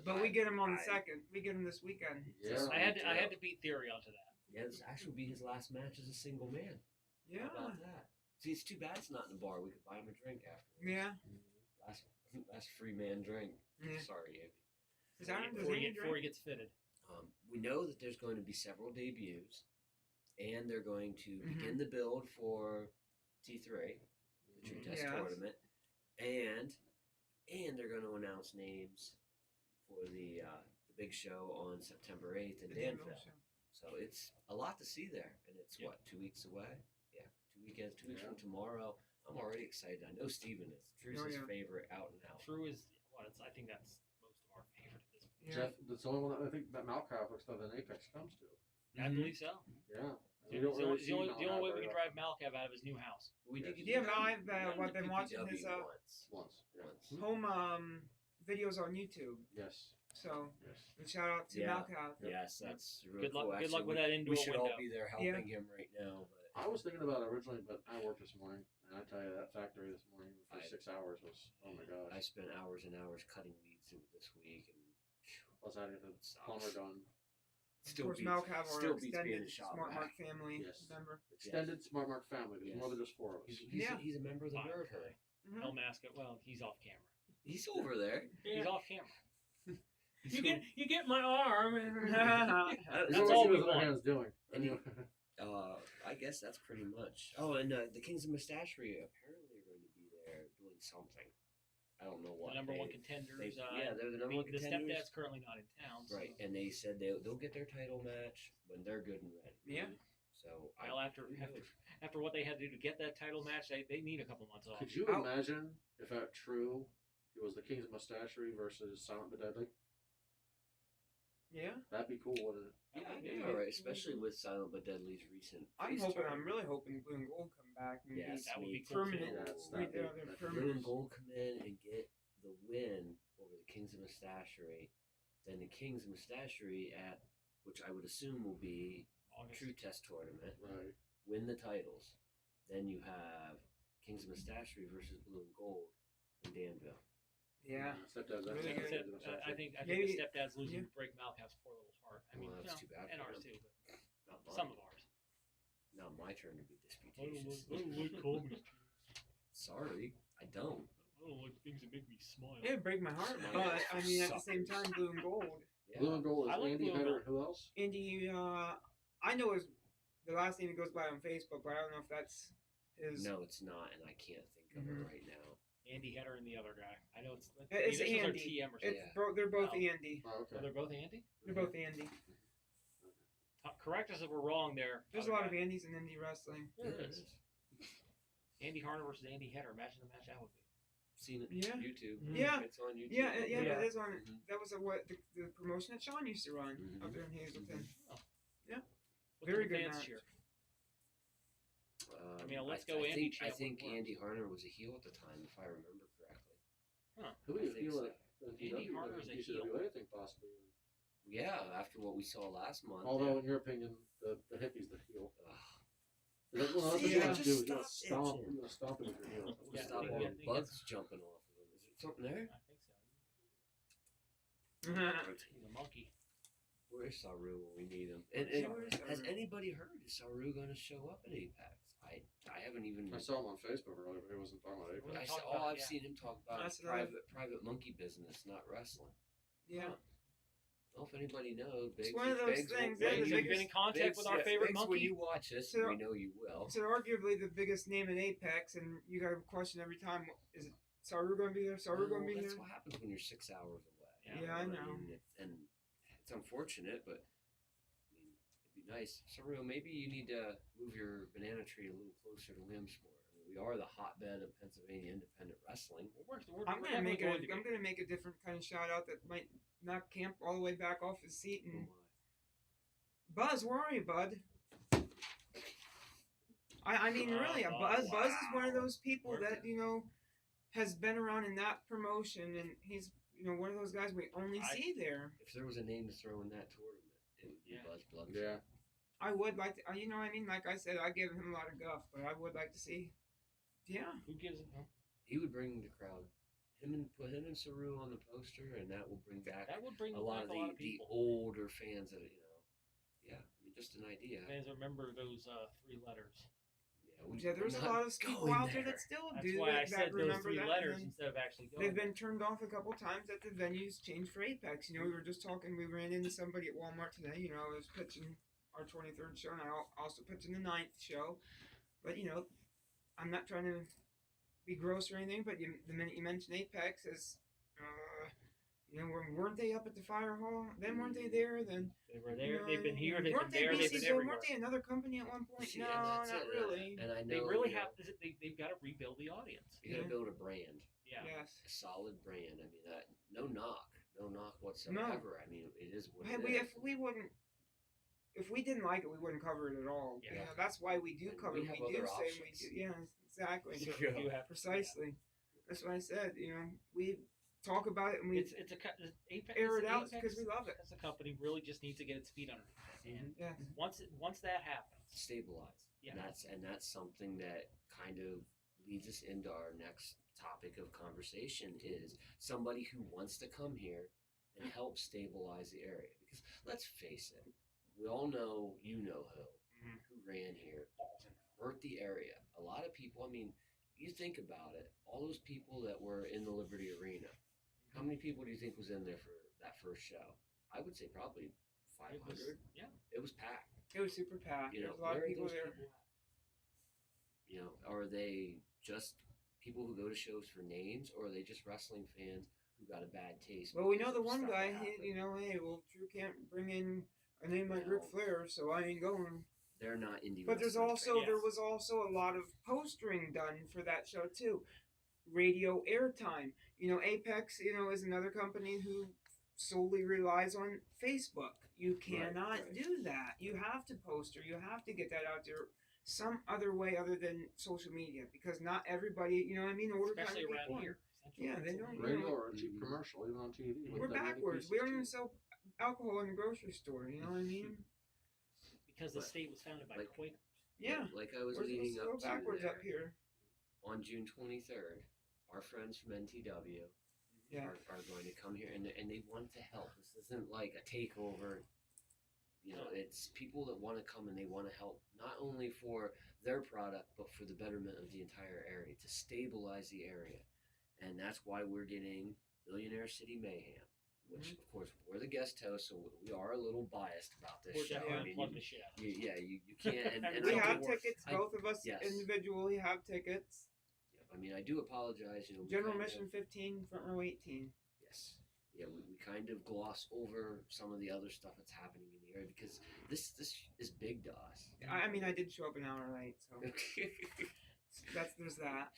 But we get him on the second. We get him this weekend. Yeah. I had to beat Theory onto that. Yeah, this actually will be his last match as a single man. Yeah. How about that? See, it's too bad it's not in the bar. We could buy him a drink afterwards. Yeah. Last free man drink. Yeah. Sorry, Andy. Is that does Before Andy he drink? gets fitted. We know that there's going to be several debuts, and they're going to Mhm. begin the build for T3, the True Test Yes. tournament, and they're going to announce names for the big show on September 8th in The Danville Danville. show. So it's a lot to see there, and it's Yep. what, 2 weeks away? Yeah, 2 weekends, 2 weeks Yeah. from tomorrow. I'm already excited. I know Steven is. Drew's Oh, his yeah. favorite out and out. True is what it's. I think that's most of our favorite at this point. Yeah. Jeff, that's the only one that I think that Malkoff looks like an Apex comes to. I believe so. Yeah. The, You don't the really only, see the only way Malkoff we very can drive Malkav out of his new house. We did Yes. get Yeah, to but go I've, down to I've been watching PPW his once. once. Once. home videos on YouTube. Yes. So Yes. and shout out to Yeah. Malkoff. Yes, that's really Good luck- cool. good Actually, luck with that indoor We should all window. be there helping him right now. But I was thinking about it originally, but I worked this morning, and I tell you that factory this morning for I- 6 hours was, oh my gosh. I spent hours and hours cutting weeds this week, and Plus I had the sucks. plumber done. Still Of course, beats, Malkoff, our still beats being extended a shop Smart rat. Mark family Yes. member. Extended Smart Mark family. There's Yes. more than just 4 of us. He's, Yeah. he's a member of the Fine. Nerd Herd. Mhm. El Mascot. Well, he's off camera. He's over there. He's off camera. You get my arm. That's You know all what we his other want. hand's doing. And he- I guess that's pretty much. Oh, and the Kings of Mustachery apparently are going to be there doing something. I don't know what. The number one they- contenders. yeah, they're the number one the contenders. stepdad's currently not in town. So. Right, and they said they'll get their title match when they're good and ready. Yeah. So Well, after what they had to do to get that title match, they need a couple months off. Could you Oh. imagine if that true, it was the Kings of Mustachery versus Silent but Deadly? Yeah. That'd be cool, wouldn't it? yeah, That would yeah, be all good. right, especially with Silent but Deadly's recent. I'm face hoping. turn. I'm really hoping Blue and Gold come back and Yes, That would me be cool too. permanent. That's Right that'd there, be- they're that'd be permanent. Blue and Gold come in and get the win over the Kings of Mustachery, then the Kings of Mustachery at which I would assume will be August. True Test tournament, Right. win the titles. Then you have Kings of Mustachery versus Blue and Gold in Danville. Yeah. Stepdad, that's Really the good. Kings of I Mustachery. think Maybe- the stepdad's losing yeah. to break Malkoff's poor little heart. I mean, Well, that's you too know, bad and for ours him. too, but Not mine. some of ours. Not my turn to be I don't disputatious. like comedy. Sorry, I don't. I don't like things that make me smile. It would break my heart, Mine but I mean, at the same suckers. time, Blue and Gold. Yeah. Blue and Gold is I like Andy Blue and Header. Gold. Who else? Indy, I know his the last name he goes by on Facebook, but I don't know if that's his. No, it's not, and I can't think of Mhm. it right now. Andy Header and the other guy. I know it's. It's the initials are Andy. TM or something. It's Yeah. they're both Oh. Andy. Oh, okay. Oh, they're both Andy. They're both Andy. Correct us if we're wrong there. There's a other lot of guy. Andys in indie wrestling. There Yeah, is. Andy Harner versus Andy Header. Imagine the match that would be. Seen it Yeah. on YouTube. Yeah. It's on YouTube. Yeah, yeah, Yeah. that is on. Mhm. That was what the promotion that Sean used to run Mhm. up there in Hazelton. What Very did the good fans match. cheer? I mean, a Let's Go Andy think, chant I think would work. Andy Harner was a heel at the time, if I remember correctly. Who I is think heel so. at Andy DW? Harder's a ECW, heel. anything possibly. Yeah, after what we saw last month. Although, in your opinion, the hippie's the heel. Ugh. That's what See, you yeah, have to do. just You gotta stop stomp. itching. You gotta stomp it with your heel. Yeah, Stop I all think the it- bugs jumping off of him. Is there something there? I think so. He's a monkey. Where's Saru when we need him? And has Saru? anybody heard? Is Saru going to show up at Apex? I haven't even. I saw him on Facebook earlier, but he wasn't talking about Apex. I Wasn't saw, talking about- I've yeah. seen him talk about That's another- private monkey business, not wrestling. Yeah. Well, if anybody knows, Biggs, one of those Biggs will- things, Yeah, they're the Biggs- you've biggest- been in contact Biggs- with our yeah, favorite Biggs, monkey. When you watch this, So- we know you will. So arguably the biggest name in Apex, and you got a question every time: is it Saru going to be there? Saru going to be That's here? what happens when you're 6 hours away. Yeah, I You know. mean? And it's unfortunate, but I mean, it'd be nice. Saru, maybe you need to move your banana tree a little closer to Williamsport. I mean, we are the hotbed of Pennsylvania independent wrestling. I'm gonna make going to be. I'm gonna make a different kind of shout out that might knock Camp all the way back off his seat. Oh And my. Buzz, where are you, bud? I mean, really, Buzz is one of those people Worth that it. has been around in that promotion, and he's one of those guys we only see there. If there was a name to throw in that tournament, it would be Yeah. Buzz Blunt. Yeah. I would like to, like I said, I give him a lot of guff, but I would like to see. Yeah. Who gives it? No. He would bring the crowd. Put him and Saru on the poster, and that will bring back That would bring a lot back of the people. older fans that Yeah, I mean, just an idea. Fans remember those 3 letters. Yeah, there's a we're lot not of people going out there that still That's do why I that said those remember 3 that. letters and then instead of actually going. they've been turned off a couple times that the venues changed for Apex. We were just talking. We ran into somebody at Walmart today. I was pitching our 23rd show, and I also pitching the 9th show. But I'm not trying to be gross or anything. But the minute you mention Apex, as weren't they up at the fire hall? Then weren't they there? Then They were there. They've been here. They've weren't been there. they They've BC, been everywhere. weren't they another company at one point? See, No, and not that's it, really. And I know They really you know, have. They've got to rebuild the audience. You got to build a brand, Yeah. Yes. a solid brand. I mean, no knock whatsoever. I mean, it is what Hey, it is. if we didn't like it, we wouldn't cover it at all. Yeah. That's why we do And cover we it. have We do other say we options. do. Yeah, exactly. So Yeah. you have Precisely. That's what I said. We talk about it and we It's Apex. air it out Apex because we love it. as a company really just needs to get its feet under it. And Yeah. once that happens, Stabilize. Yeah. And that's something that kind of leads us into our next topic of conversation is somebody who wants to come here and help stabilize the area. Because let's face it, we all know who ran here, hurt the area. A lot of people, I mean, you think about it, all those people that were in the Liberty Arena, how many people do you think was in there for that first show? I would say probably 500. It was packed. It was super packed. You know, There's a lot where of are people those there. people at? Are they just people who go to shows for names, or are they just wrestling fans who got a bad taste? Well, we know because the of one stuff guy. that happened? Drew can't bring in a name like Ric Flair, so I ain't going. They're not indie. But there's wrestling also fans. there was also a lot of postering done for that show too. Radio airtime. Apex, is another company who solely relies on Facebook. You cannot right. do that. You have to poster. You have to get that out there some other way other than social media because not everybody, order especially kind of around people. here. Yeah, they don't. Radio or a cheap commercial, even on TV. with We're that many backwards. pieces We don't to even it. sell alcohol in the grocery store. You know what I mean? Because the But- state was founded by like- Quakers. Yeah. Like I was We're leading supposed to up go to backwards there, up here. on June 23rd, our friends from NTW Yeah. are going to come here, and they want to help. This isn't like a takeover. It's people that want to come and they want to help not only for their product but for the betterment of the entire area to stabilize the area, and that's why we're getting Billionaire City Mayhem, which of course we're the guest host, so we are a little biased about this We're show. definitely I mean, plug the shit out. you can't. And We I have do- tickets. I- Both of us yes. individually have tickets. I mean, I do apologize. We General kind of- admission 15, front row 18. Yes. Yeah, we kind of gloss over some of the other stuff that's happening in the area because this is big to us. I mean, I did show up an hour late, so there's that.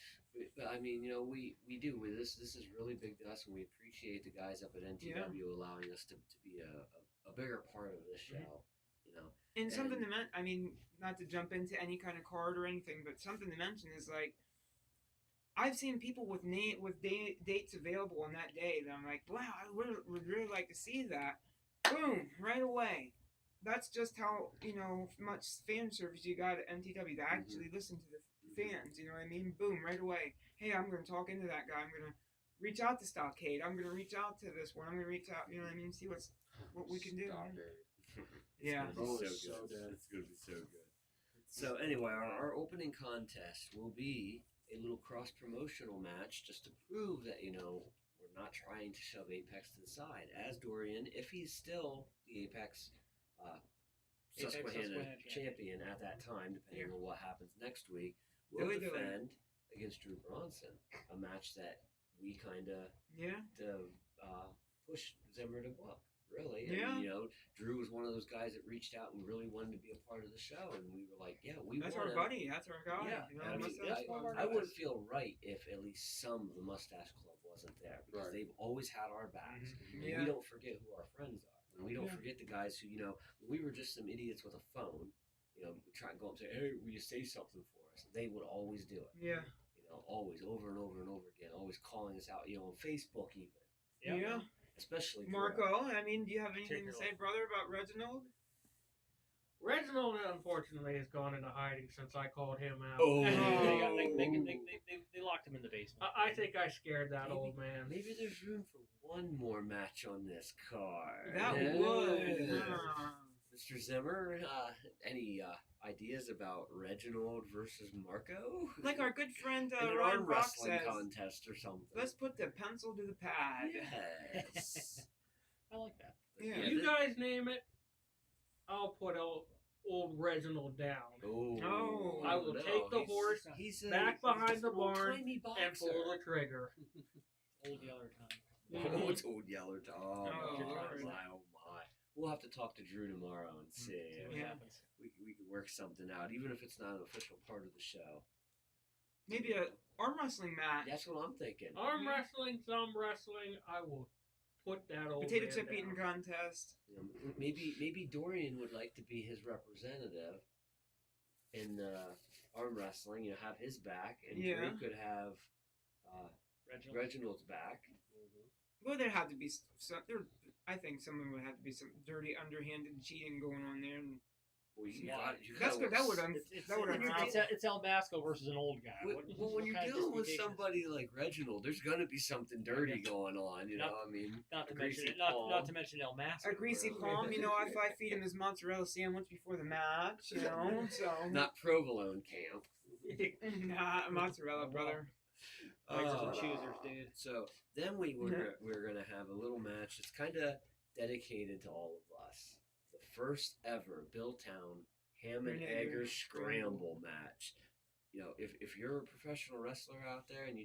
But I mean, we do. This is really big to us, and we appreciate the guys up at NTW allowing us to be a bigger part of this show. And something to mention, I mean, not to jump into any kind of card or anything, but something to mention is like, I've seen people with dates available on that day that I'm like, wow, I would really like to see that. Boom, right away. That's just how, much fan service you got at NTW to actually listen to the fans, you know what I mean? Boom, right away. Hey, I'm going to talk into that guy. I'm going to reach out to Stockade. I'm going to reach out to this one. I'm going to reach out, you know what I mean? See what we can do. Yeah. Oh, so it's so good. good. It's going to be so good. So anyway, our opening contest will be a little cross-promotional match just to prove that, we're not trying to shove Apex to the side. As Dorian, if he's still the Apex Susquehanna champion at that time, depending on what happens next week, will Dilly. defend against Drew Bronson, a match that we kind of pushed Zimmer to book. Really, Yeah. and, Drew was one of those guys that reached out and really wanted to be a part of the show, and we were like, "Yeah, That's want our buddy. That's our guy. Yeah, I mean, Mustache Club. I would feel right if at least some of the Mustache Club wasn't there because Right. they've always had our backs, and Yeah. we don't forget who our friends are, and we don't forget the guys who, we were just some idiots with a phone try and go up and say, "Hey, will you say something for us?" They would always do it. Yeah. Always over and over and over again, always calling us out. On Facebook even, Yeah. especially Drew. Marco, I mean, do you have anything to say, Particularly. brother, about Reginald? Reginald, unfortunately, has gone into hiding since I called him out. Oh. They locked him in the basement. I think I scared that Maybe- old man. Maybe there's room for one more match on this card. That Yeah. would. Mr. Zimmer, any ideas about Reginald versus Marco? Like our good friend in an Ryan arm Brock wrestling says, contest or something. let's put the pencil to the pad. Yes. I like that. Yeah. You guys name it, I'll put old Reginald down Oh. I will take the horse he's back behind just the an barn old-timey boxer. and pull the trigger. Old Yeller time. Oh, it's old Yeller Tom. Oh, Lord. my, oh my. We'll have to talk to Drew tomorrow and see. See what Yeah. happens. We could work something out, even if it's not an official part of the show. Maybe a arm wrestling match. That's what I'm thinking. Arm wrestling, thumb wrestling, I will put that old Potato man chip down. eating contest. Maybe Dorian would like to be his representative in arm wrestling. Have his back, and Yeah. Drew could have Reginald. Reginald's back. Well, there had to be some. I think someone would have to be some dirty, underhanded cheating going on there. And Well, you Yeah. got, you that's gotta good. That would work- that would unravel. It's El Basco versus an old guy. Well, when you're kind of dealing with disputation? somebody like Reginald, there's gonna be something dirty going on. I mean, Not to a mention greasy not palm. to mention El Mask. A greasy palm, if I feed him his mozzarella sandwich before the match, so not provolone camp. nah, mozzarella, brother. Razors and choosers, dude. So then we're gonna have a little match that's kind of dedicated to all of us. The first ever Billtown Ham and Egger Scramble match. If you're a professional wrestler out there and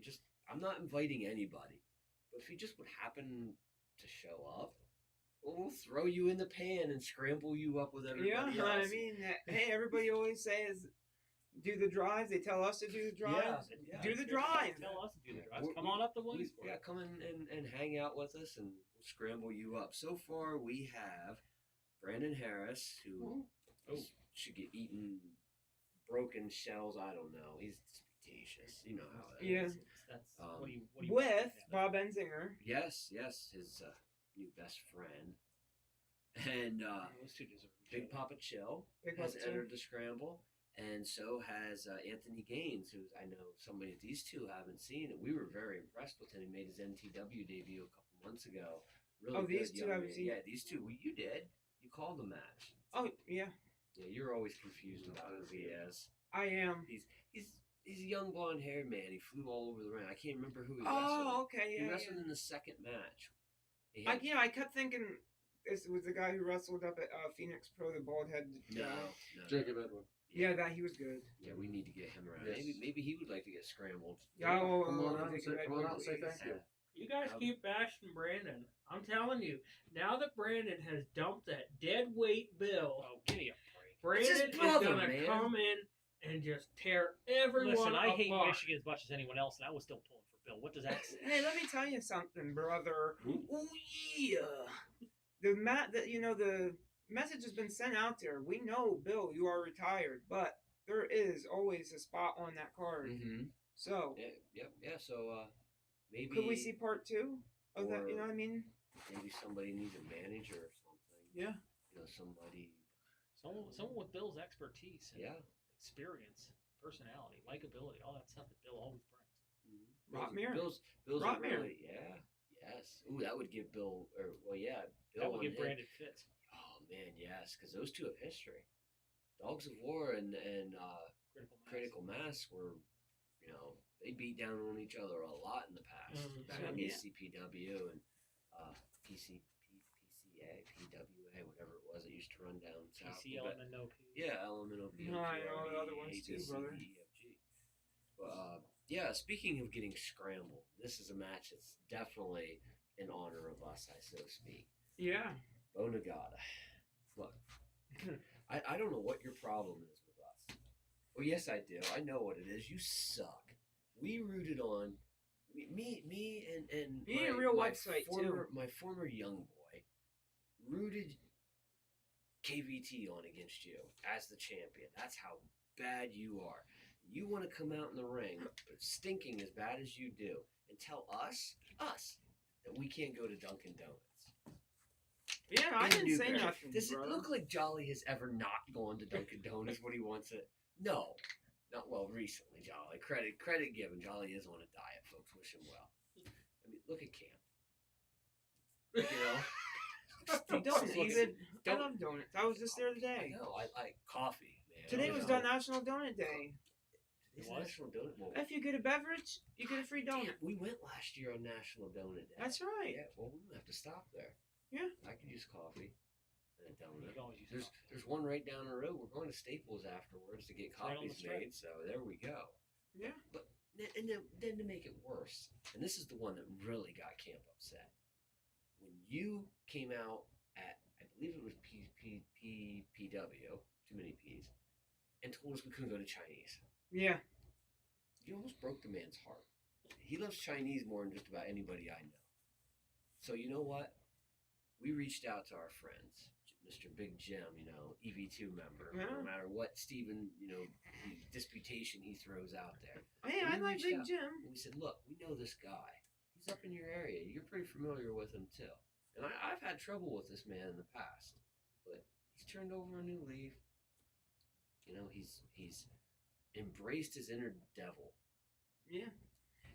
I'm not inviting anybody, but if you just would happen to show up, we'll throw you in the pan and scramble you up with everybody Yeah, else. I mean, hey, everybody always says, do the drives. They tell us to do the drives. Yeah, Do the Tell drive. us to do the drives. We're- Come on up to Williamsport. Yeah, come in and hang out with us, and we'll scramble you up. So far, we have Brandon Harris, who should get eaten broken shells. I don't know. He's disputatious. You know how that is. Yeah. That's Um, what do you With Bob Enzinger. Yes, his new best friend. And Those two deserve a Big shout. Papa Chill Big has Papa Chill. entered the scramble. And so has Anthony Gaines, who I know somebody that these two haven't seen. And we were very impressed with him. He made his NTW debut a couple months ago. Really Oh, good these two young haven't man. seen- Yeah, these two. Well, you did. You called the match. Oh, yeah, Yeah, you're always confused about who he is. I am. He's a young blonde haired man. He flew all over the ring. I can't remember who he Oh, wrestled. okay, He yeah. wrestled yeah. in the second match. He had- I kept thinking this was the guy who wrestled up at Phoenix Pro, the bald head. no. Jacob Edwin. Yeah, that he was good. Yeah, we need to get him around. Yes. Maybe he would like to get scrambled. Yeah, well, Come on I'll out and take say- it come on back, out and say please. thank you. You guys keep bashing Brandon. I'm telling you, now that Brandon has dumped that dead weight bill, Oh, give me a break. Brandon his brother, is gonna man. come in and just tear everyone Listen, I hate apart. Michigan as much as anyone else, and I was still pulling for Bill. What does that say? Hey, let me tell you something, brother. Ooh. Oh yeah. The message has been sent out there. We know, Bill, you are retired, but there is always a spot on that card. Mm-hmm. So, Yeah. So maybe could we see part 2 of that? You know what I mean? maybe somebody needs a manager or something. Yeah. Somebody. Someone with Bill's expertise and Yeah. experience, personality, likability, all that stuff that Bill always brings. Rob Mir. Bill's Rob a Mir. really, yeah. Yes. Ooh, that would give Bill. Bill That would and give Brandon fits. Oh man, yes, because those two have history. Dogs of War and Critical Mass. Critical Mass were, they beat down on each other a lot in the past. Back in yeah. the CPW and PCA, PWA, whatever it was. It used to run down south. PC But- element, no P. Yeah, Elemental POG. No, I know the other ones too, brother. But yeah, speaking of getting scrambled, this is a match that's definitely in honor of us, so to speak. Yeah. Bo Nagata. Look, I don't know what your problem is with us. Well, yes, I do. I know what it is. You suck. We rooted on me and You need a real website, too. My former young boy rooted KVT on against you as the champion. That's how bad you are. You want to come out in the ring, stinking as bad as you do, and tell us, that we can't go to Dunkin' Donuts. Yeah, I In didn't say Newberry. nothing. Does bro. it look like Jolly has ever not gone to Dunkin' Donuts when he wants it? No. Not well recently, Jolly. Credit given. Jolly is on a diet, folks. Wish him well. I mean, look at Cam. You know? Donuts. Look Even I don't- love donuts. I was just there I today. know. I like coffee, man. Today You was know. National Donut Day. Today's What? National Donut Day. If you get a beverage, you get a free donut. We went last year on National Donut Day. That's right. Yeah, well, we don't have to stop there. Yeah. I could use coffee and a You donut. can always use There's coffee. there's one right down the road. We're going to Staples afterwards to get It's right on the coffees strip. made. So there we go. Yeah. But and then to make it worse, and this is the one that really got Camp upset. When you came out at, I believe it was PW, too many P's, and told us we couldn't go to Chinese. Yeah. You almost broke the man's heart. He loves Chinese more than just about anybody I know. So you know what? We reached out to our friends, Mr. Big Jim, EV2 member. Yeah. No matter what Steven, disputation he throws out there. Hey, I We like reached Big out. Jim. And we said, look, we know this guy. He's up in your area. You're pretty familiar with him too. And I've had trouble with this man in the past, but he's turned over a new leaf. He's embraced his inner devil. Yeah.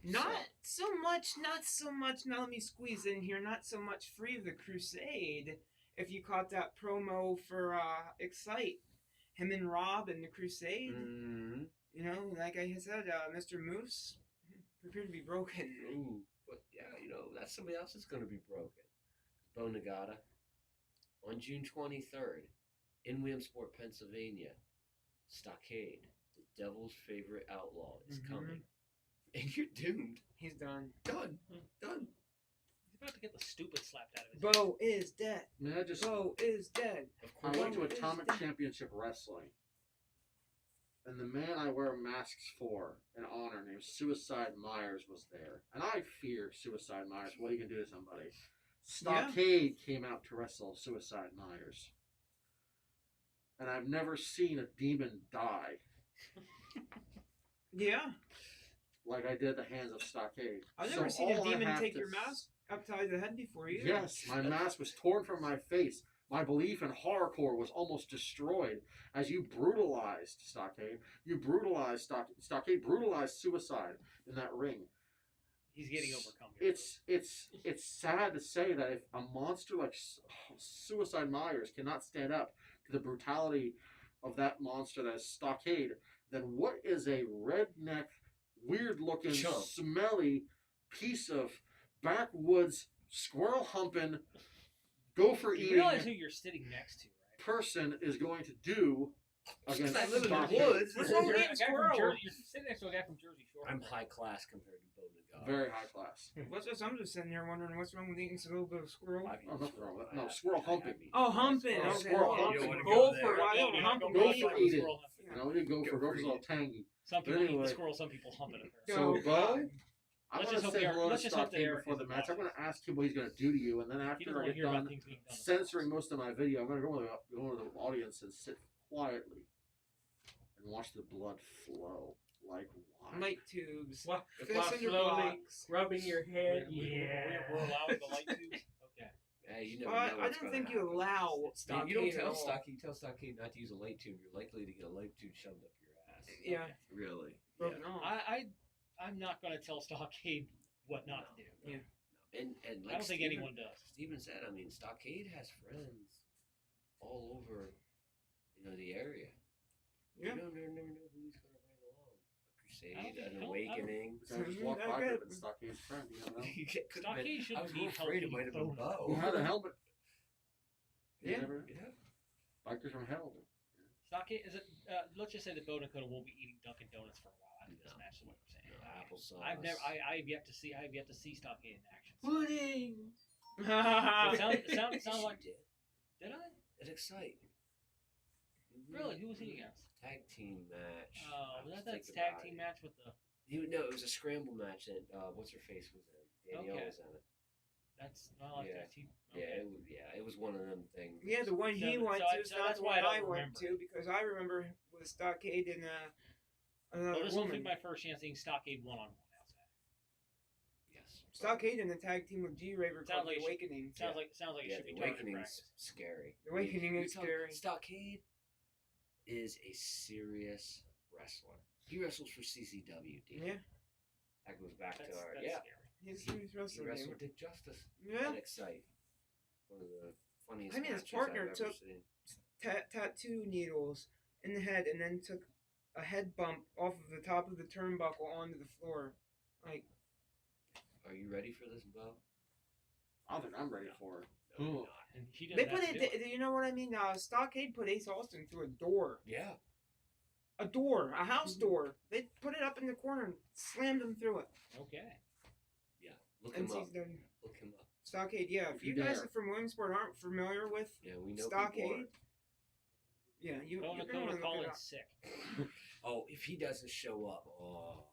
Not so much. Now let me squeeze in here. Not so much Free the Crusade. If you caught that promo for Excite, him and Rob and the Crusade. Mm-hmm. Like I said, Mr. Moose, prepare to be broken. Ooh, but yeah, that's somebody else that's going to be broken. Bo Nagata on June 23rd in Williamsport, Pennsylvania. Stockade, the devil's favorite outlaw, is Mhm. coming, and you're doomed. He's done. Done. He's about to get the stupid slapped out of his Bo is dead. Man, I just Bo is dead. Of I course. went to Bo is Atomic dead. Championship Wrestling, and the man I wear masks for in honor, named Suicide Myers, was there, and I fear Suicide Myers. What he can do to somebody. Stockade came out to wrestle Suicide Myers, and I've never seen a demon die Yeah. like I did at the hands of Stockade. I've So never seen a all I demon have take to your s- mask upside the head before you. Yes, my mask was torn from my face. My belief in horrorcore was almost destroyed as you brutalized Stockade. You brutalized Stockade brutalized Suicide in that ring. He's getting overcome here. It's sad to say that if a monster like Suicide Myers cannot stand up to the brutality of that monster that is Stockade, then what is a redneck, weird-looking, Chump. smelly piece of backwoods, squirrel-humping, gopher You eating realize who you're sitting next to, right? person is going to do against I live in the Stockade? woods. What's You're wrong with a eating guy from squirrel? Jersey. You're sitting next to a guy from Jersey Shore. I'm high class compared to Bo Nagata. Very high class. I'm just sitting here wondering what's wrong with eating a little bit of squirrel. I've Oh, eaten nothing wrong with that. No, I have- squirrel I have humping. eaten Oh, humping. Oh, Okay. squirrel well, humping. You don't wanna go go for there. it. I don't Yeah, hump go them. Go eat for it. eating. Squirrel humping. You know, we didn't go Go for for gophers all tangy. Some people eat Anyway. the squirrel, some people hump it. So, Oh, Bo, God. I'm Let's going just to hope say Eric- hello to let's just hope that Stockade Eric before is the match. I'm watching. going to ask him what he's going to do to you, and then He after doesn't I want to get hear about done things being done. censoring most of my video, I'm going to go into the audience and sit quietly and watch the blood flow like wine. Light tubes. Wa- Fish While in your slowly box. rubbing your head. We're allowing the light tubes. Okay. Hey, you never Well, know I what's don't gonna think you happen. allow Man, Stockade you don't at tell all. Stockade not to use a light tube. You're likely to get a light tube shoved up your ass. Yeah. Okay. Really. Broken off. I'm not going to tell Stockade what not to do. Yeah. And like I don't think Steven- anyone does. Steven said, Stockade has friends all over, the area. Yeah. You don't never know who he's going to bring along. A crusade, I don't think- an I don't- awakening. So I just walk I by get him it. and Stockade's friend. You don't know. Could've been- Stockade I shouldn't was be afraid it might have been helping Bo. Who had a helmet? You Yeah. never- Yeah. Bikers from hell. Stockade is it? Let's just say that Bo Nakota won't be eating Dunkin' Donuts for a while after this No. match. Is what I'm saying. Applesauce. I've yet to see Stockade in action. Pudding. So it sound Yes, like you did. did I? It Excite. Really? Who was he against? Tag team match. Oh, I was have that to that think tag about team it. match with the? No, it was a scramble match that what's her face was in. Danielle Okay. was in it. Yeah. It was one of them things. Yeah, the one he So- went so to is so not that's the why one I I don't went remember. to because I remember with Stockade and another Well, this will be woman. my first chance seeing Stockade one-on-one outside. Yes. Stockade in the tag team with G Raver Sounds called like The it should- Awakening. Sounds like it Yeah, should the be target Awakening's practice. scary. The Awakening is talk- scary. Stockade is a serious wrestler. He wrestles for CCW. Dude. Yeah, That goes back That's to our scary. he's He wrestling. wrestled Dick Justice Yeah, at Excite. One of the funniest I mean, his matches partner I've ever took- seen. tattoo needles in the head and then took a head bump off of the top of the turnbuckle onto the floor. Like, Are you ready for this, Bo? I don't think I'm ready for it. No, Cool. you're not. And he doesn't they have put to do it, you know what I mean? Stockade put Ace Austin through a door. Yeah. A house door. They put it up in the corner and slammed him through it. Okay. Look him up. NCAA. Look him up. Stockade, yeah. If If you you guys dare. from Williamsport aren't familiar with Yeah, we know. Stockade, yeah, you're Go gonna to want to call look it in up. sick. Oh, if he doesn't show up, oh.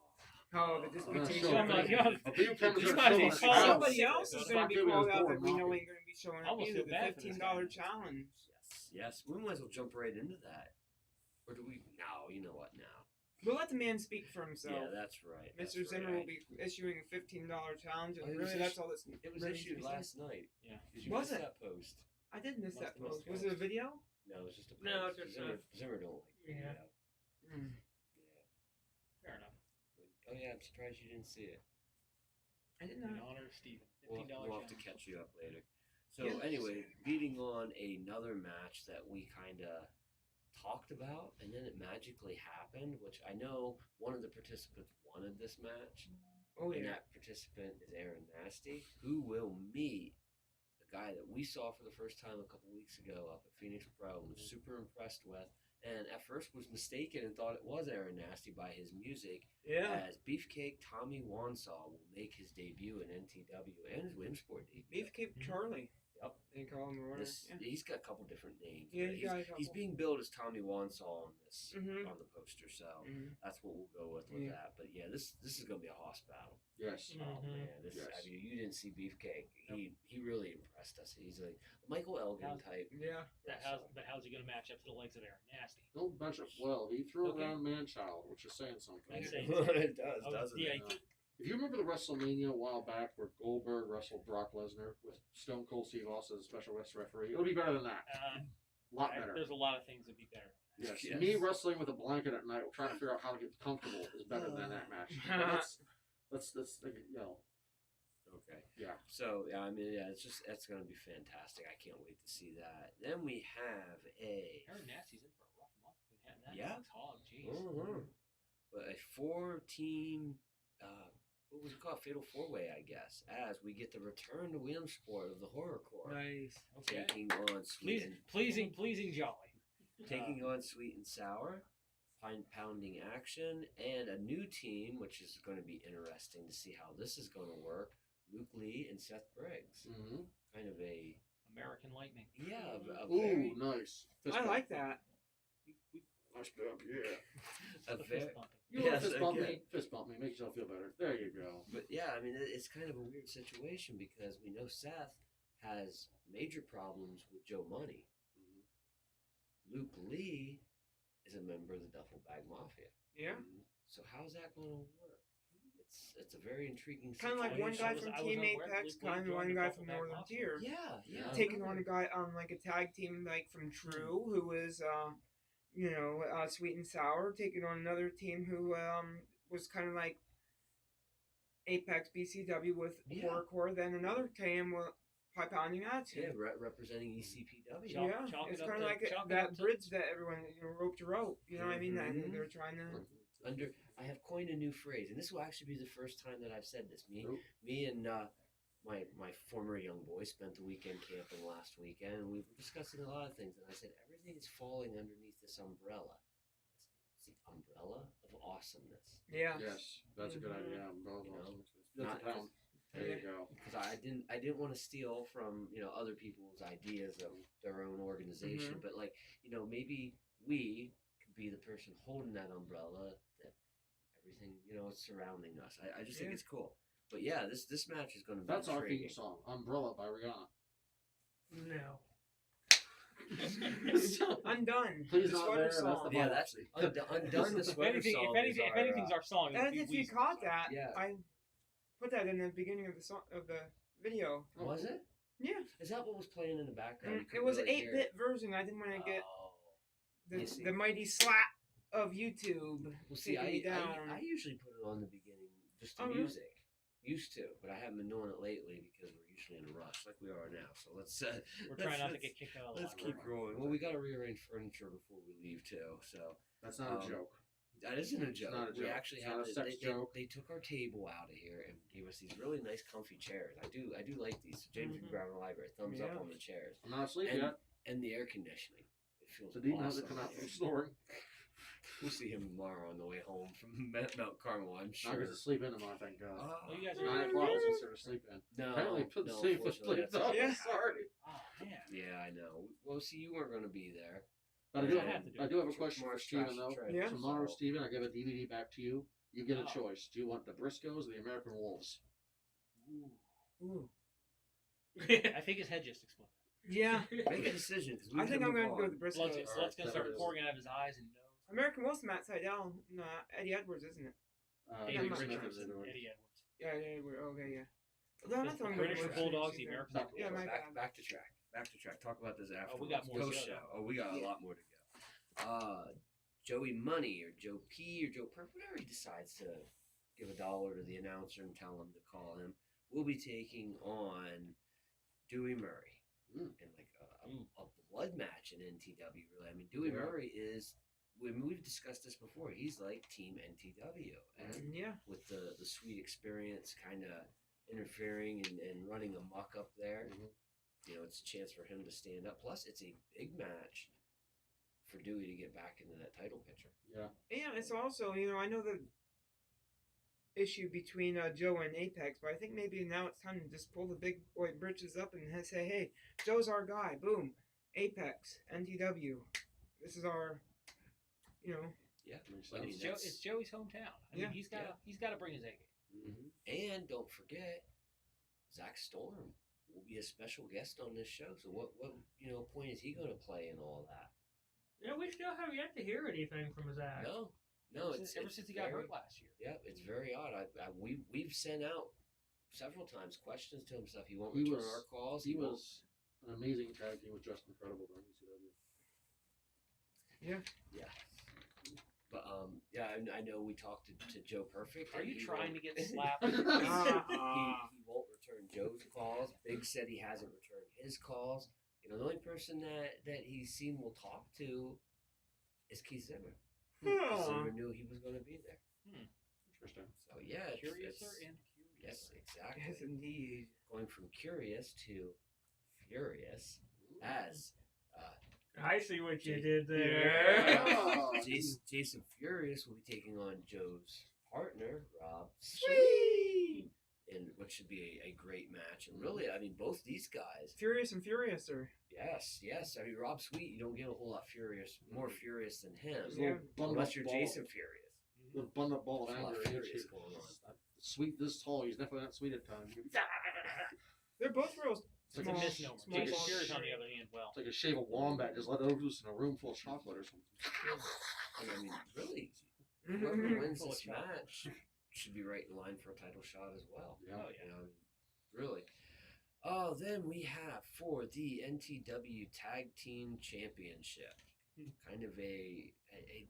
Oh, the I'm disputation. sure. Oh my God. A few cameras You are might still as on well the call house. Somebody else is going to be Stockade was called out born that we know knocking. ain't going to be showing I up almost either. feel The bad for this guy. $15 challenge. Yes. We might as well jump right into that. Or do we? No, you know what? Now. We'll let the man speak for himself. Yeah, that's right. Mr. Zimmer will be issuing a $15 challenge, and Oh, it was really, that's all that's. It was really issued to be said. last night. Yeah. Did you Was miss it? that post? I did miss that Must- post. must Was it a video? No, it was just a post. No, it's just Zimmer don't like Yeah. video. Mm. Yeah. Fair enough. Oh yeah, I'm surprised you didn't see it. I did In not. honor of Steven. We'll, $15 we'll have to challenge. catch you up later. So Yeah. anyway, beating on another match that we kind of talked about, and then it magically happened, which I know one of the participants wanted this match, Oh, and yeah. that participant is Aaron Nasty, who will meet the guy that we saw for the first time a couple weeks ago up at Phoenix Pro and was super impressed with, and at first was mistaken and thought it was Aaron Nasty by his music, Yeah. as Beefcake Tommy Wansaw will make his debut in NTW and his Williamsport debut. Beefcake Charlie. Yep. They call him or whatever. This, Yeah. He's got a couple different names. Yeah, but he's got a he's couple. being billed as Tommy Wansaw on this Mhm. on the poster, so Mhm. that's what we'll go with Yeah. that. But yeah, this is gonna be a hoss battle. Yes. Oh Mhm. man, this Yes. I mean, you didn't see Beefcake. He really impressed us. He's a Michael Elgin How's- type. Yeah. But how's he going to match up to the legs of Aaron Nasty? Don't bunch up well. He threw Okay. around man-child, which is saying something. I'd say- It does, Oh, doesn't yeah, it? If you remember the WrestleMania a while back where Goldberg wrestled Brock Lesnar with Stone Cold Steve Austin as a special guest referee, it'll be better than that. A lot better. There's a lot of things that'd be better. Yes. Yes. Me wrestling with a blanket at night, trying to figure out how to get comfortable, is better than that match. Let's you know. Okay. Yeah. So yeah, I mean, yeah, it's gonna be fantastic. I can't wait to see that. Then we have a Aaron Nasty's in for a rough month. That Yeah. Alex Hogg, jeez. but a 4-team, what was it called? Fatal 4-way, I guess. As we get the return to Williamsport of the Horror Corps, Nice. Okay. taking on Sweet Pleasing jolly. taking on Sweet and Sour, pounding action, and a new team, which is going to be interesting to see how this is going to work. Luke Lee and Seth Briggs, Mm-hmm. kind of a American Lightning. a Ooh, very nice. Fist I bump. like that. Nice bump, yeah. a The very fist bumping. You want Yes, to fist bump okay. me? Fist bump me. Make yourself feel better. There you go. But yeah, I mean, it's kind of a weird situation because we know Seth has major problems with Joe Money. Luke Lee is a member of the Duffel Bag Mafia. Yeah. So how's that going to work? It's a very intriguing Kind of like one situation. guy from I was Team unaware Apex, Luke Lee kind of joined one the guy Duffel from Bag Northern Mafia. Tier. Yeah. Taking on a guy on like a tag team like from True, who is Sweet and Sour, taking on another team who was kind of like Apex BCW with Yeah. Horror Core, then another team with High Pounding Attitude. Yeah, representing ECPW. Chalk- Yeah, chalk it's it up kind of to- like chalk it that up to- bridge that everyone, rope to rope. You know what I mean? Mhm. And they're trying to. I have coined a new phrase, and this will actually be the first time that I've said this. Me and my former young boy spent the weekend camping last weekend, and we were discussing a lot of things. And I said everything is falling underneath this umbrella. It's the umbrella of awesomeness. Yeah. Yes, that's a good Mhm. idea. Both You know, awesome. That's not a pound. There you go. Because I didn't want to steal from other people's ideas of their own organization, but maybe we could be the person holding that umbrella that everything is surrounding us. I just think Yeah. it's cool. But yeah, this match is going to be That's our intriguing. theme song, "Umbrella" by Rihanna. No. Undone. Please the not sweater there, that's song. the Yeah, bottom. that's Undone. The If sweater anything, song. if anything's our song, it would And be if you Weezer. caught that, Yeah. I put that in the beginning of the song of the video. Was it? Yeah, Is that what was playing in the background? and You it couldn't was an really hear 8-bit version. I didn't want to get Oh. You see. the mighty slap of YouTube Well, see, taking me down. I usually put it on the beginning, just the Oh, really? music. Used to, but I haven't been doing it lately because we're usually in a rush, like we are now. So let's We're trying not to get kicked out of the let's library. keep rolling. Well, we got to rearrange furniture before we leave too. So That's not a Um, joke. that isn't a joke. not a We joke. actually It's had not a sex joke. They took our table out of here and gave us these really nice, comfy chairs. I do like these. James Mhm. Brown Library, thumbs up Yeah. on the chairs I'm not asleep and- yet. and the air conditioning. It feels So Dean awesome. hasn't come out here. from snoring. We'll see him tomorrow on the way home from Mount Carmel, I'm I sure. get to sleep in tomorrow, thank God. Oh, you guys are 9 o'clock is considered sleep in. no, Apparently put the no, safe unfortunately, asleep that's- though. Yeah. Sorry. Oh man. Yeah, I know. Well, see, you weren't going to be there. But Yeah, I have to do I it. do have a question for Tomorrow's Steven trash though. trip, Yeah. Tomorrow, so- Steven, I give a DVD back to you. You get a Oh. choice. Do you want the Briscoes or the American Wolves? Ooh. I think his head just exploded. Yeah. Make a decision. 'cause we I think gotta I'm move going to go on. with the Blood's, Briscoes. blood's gonna that start is- pouring out of his eyes and nose. American Wolf's Matt Seidel. No, Eddie Edwards, isn't it? David Richards Richards and and Eddie Edwards. Yeah, yeah, okay, yeah. Well, that's The what I'm British going to Bulldogs, the American Back- Yeah, my back, bad. back to track. Back to track. Talk about this after. we got more to post go. show. Oh, we got a Yeah. lot more to go. Joey Money or Joe P or Joe Perk, whatever he decides to give $1 to the announcer and tell him to call him, will be taking on Dewey Murray Mm. in like a blood match in NTW. Really, I mean, Dewey Yeah. Murray is. We've discussed this before. He's like Team NTW, and Yeah. with the sweet experience kind of interfering and running amok up there. Mhm. You know, it's a chance for him to stand up. Plus, it's a big match for Dewey to get back into that title picture. Yeah. And it's also, I know the issue between Joe and Apex, but I think maybe now it's time to just pull the big boy britches up and say, hey, Joe's our guy. Boom. Apex, NTW. This is our, Yeah, Makes I mean, sense. It's Joey's hometown. I mean, Yeah. he's got to bring his A game. And don't forget, Zach Storm will be a special guest on this show. So what point is he going to play in all that? Yeah, we still have yet to hear anything from Zach. No, Ever since he got hurt last year. Yeah, it's very odd. We've sent out several times questions to him stuff. He won't He return was- our calls. He won't- was an amazing tag team with Justin Credible during ECW. Yeah. But I know we talked to Joe Perfect. Are and you he trying won't- to get slapped? he won't return Joe's calls. Big said he hasn't returned his calls. The only person that he's seen will talk to is Keith Zimmer. Zimmer knew he was going to be there. Interesting. So yeah, Curiouser it's, and curious. yes, exactly. yes, indeed. Going from curious to furious as I see what you did there. Yeah. Jason Furious will be taking on Joe's partner, Rob Sweet, in what should be a great match. And really, I mean, both these guys, Furious and Furiouser. yes. I mean, Rob Sweet, you don't get a whole lot more furious than him, His little bundle unless up you're ball- Jason Furious. The bundle up ball of There's a lot anger. of furious going on. Sweet this tall. He's definitely not sweet at times. They're both real It's like It's a small. misnomer. small Jason balls. Fury's on the other hand, well. It's like a shave of wombat. Just let it loose in a room full of chocolate or something. And I mean, really, Mhm. whoever wins Full of this match should be right in line for a title shot as well. Yeah. Oh, yeah. You know, really. Oh, then we have for the NTW Tag Team Championship, kind of a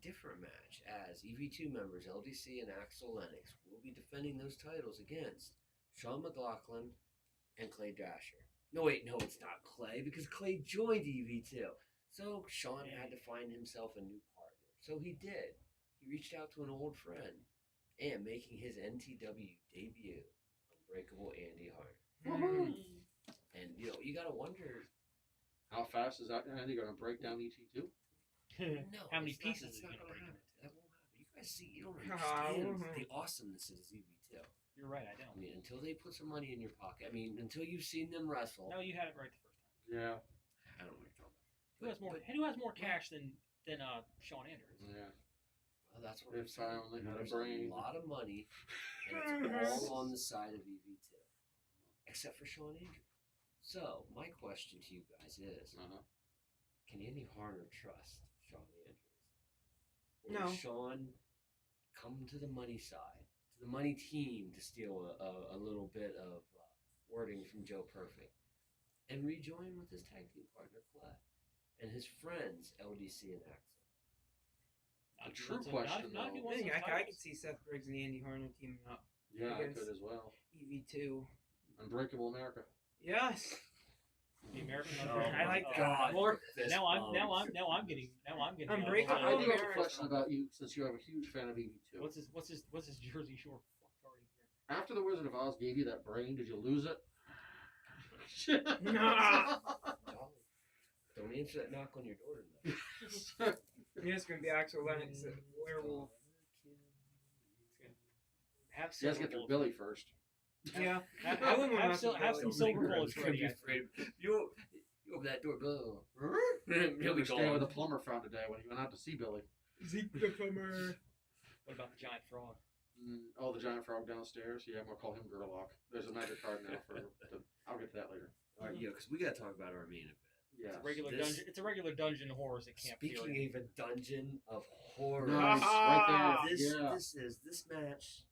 different match, as EV2 members LDC and Axel Lennox will be defending those titles against Sean McLaughlin and Clay Dasher. No, it's not Clay, because Clay joined EV2. So Sean had to find himself a new partner. So he did. He reached out to an old friend and making his NTW debut, Unbreakable Andy Hart. Mhm. And you gotta wonder. How fast is that Andy going to break down ET2? No, How many it's not- pieces that's is he not gonna gonna break happen. That won't happen. You guys see, you don't Ah, understand mhm. the awesomeness of EV2. You're right, I I don't. mean, until they put some money in your pocket. I mean, until you've seen them wrestle. No, you had it right the first time. Yeah. I don't know what you're talking about. Who has more cash than Sean Andrews? Yeah. Well, that's what They I'm saying. finally had a There's brain. a lot of money, and it's all on the side of EV2, except for Sean Andrews. So my question to you guys is: Uh-huh. can Andy Harner trust Sean Andrews? Or No. does Sean come to the money side, to the money team, to steal a little bit of wording from Joe Perfect, and rejoin with his tag team partner Clay and his friends LDC and Axel? The true question, not if he though- wants those I titles. could see Seth Briggs and Andy Harner teaming up. Yeah, I Against- could as well. EV2. Unbreakable America. Yes. The American. Oh I like my that. God! More- Now I'm getting. Unbreakable I do have a America. question about you, since you're a huge fan of EV2. What's his Jersey Shore fuck already? After the Wizard of Oz gave you that brain, did you lose it? Nah. Jolly. Don't answer that knock on your door tonight. Yeah, it's gonna be Axel Lennox, a werewolf. Have You guys silver get through bullet. Billy first. Have, I wouldn't want nothing have to some do. silver bullets Gonna be ready. afraid. You open that door, Bill. You He'll be understand where gone. the plumber found today when he went out to see Billy. Zeke the plumber. What about the giant frog? Oh, the giant frog downstairs. Yeah, I'm gonna call him Gerlock. There's a magic card now for. I'll get to that later. All right, yeah, because we got to talk about our main event. Yeah. It's a regular This- dungeon. It's a regular dungeon horrors at Camp Speaking Fury. of a dungeon of horror, Nice, right there. Yeah. this match.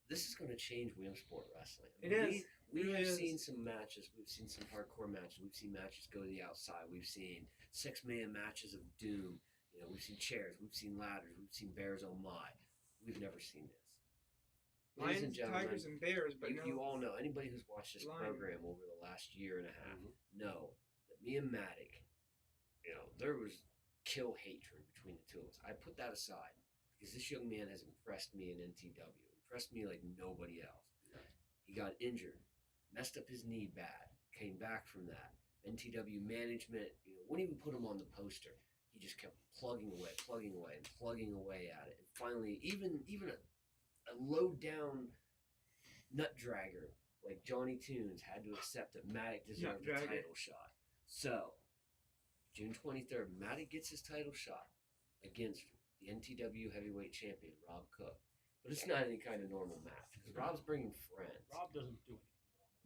This is going to change Williamsport wrestling. It is. We It have is. seen some matches. We've seen some hardcore matches. We've seen matches go to the outside. We've seen 6-man matches of doom. You know, we've seen chairs. We've seen ladders. We've seen bears. Oh my! We've never seen this. Ladies and Lions, gentlemen, tigers, and bears, but no. you all know, anybody who's watched this Lion. program over the last year and a half Mhm. know that me and Matic, you know, there was kill hatred between the two of us. I put that aside because this young man has impressed me in NTW, impressed me like nobody else. He got injured, messed up his knee bad, came back from that. NTW management, you know, wouldn't even put him on the poster. He just kept plugging away at it. And finally, even a low down nut dragger like Johnny Tunes had to accept that Matic deserved a Nut dragger. title shot. So, June 23rd, Matic gets his title shot against the NTW heavyweight champion, Rob Cook. But it's not any kind of normal match because Rob's bringing friends. Rob doesn't do anything.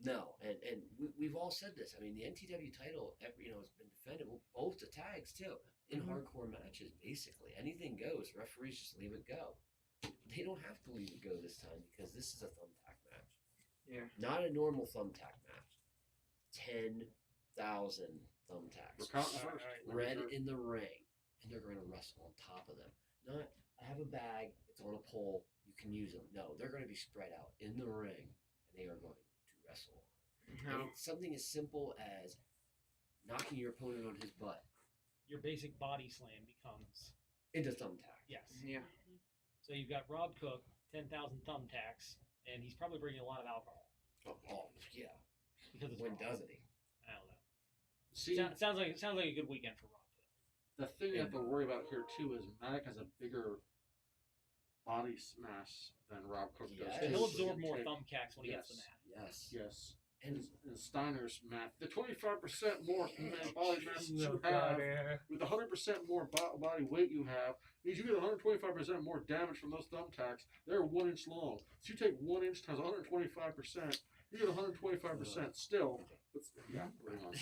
No, and we've all said this. I mean, the NTW title, has been defended. Well, both the tags too in Mhm. hardcore matches. Basically, anything goes. Referees just leave it go. They don't have to leave it go this time because this is a thumbtack match. Yeah. Not a normal thumbtack match. 10,000 thumbtacks. We're counting All right, first. all Red in the ring, and they're going to wrestle on top of them. Not, I have a bag. It's on a pole. You can use them. No, they're going to be spread out in the ring, and they are going to wrestle. And No. it's something as simple as knocking your opponent on his butt Your basic body slam becomes into thumbtack. yes. Yeah. So you've got Rob Cook, 10,000 thumbtacks, and he's probably bringing a lot of alcohol Oh, yeah. because it's When Rob. doesn't he? I don't know. See, Sounds like a good weekend for Rob. the thing you have to worry about here too is Matic has a bigger body mass than Rob Cook does. Yes. So too, he'll so absorb he'll more take- thumbtacks when he gets Yes. the mat. Yes. Yes. And In Steiner's math, the 25% more body mass that you have with 100% more body weight you have means you get 125% more damage from those thumbtacks. They're 1 inch long. So you take 1 inch times 125%, you get 125% still. Yeah, bring on.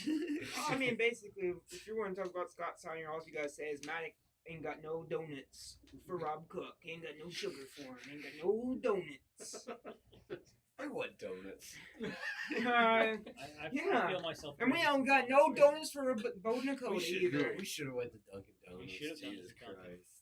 I mean, basically, if you want to talk about Scott Steiner, all you gotta say is Matic ain't got no donuts for Rob Cook. He ain't got no sugar for him. Ain't got no donuts. I want donuts. I Yeah. feel myself. And we don't got no donuts for Bo Nicole either. We should have went to Dunkin' Donuts. We should have done Jesus this, Dunkin'. Christ.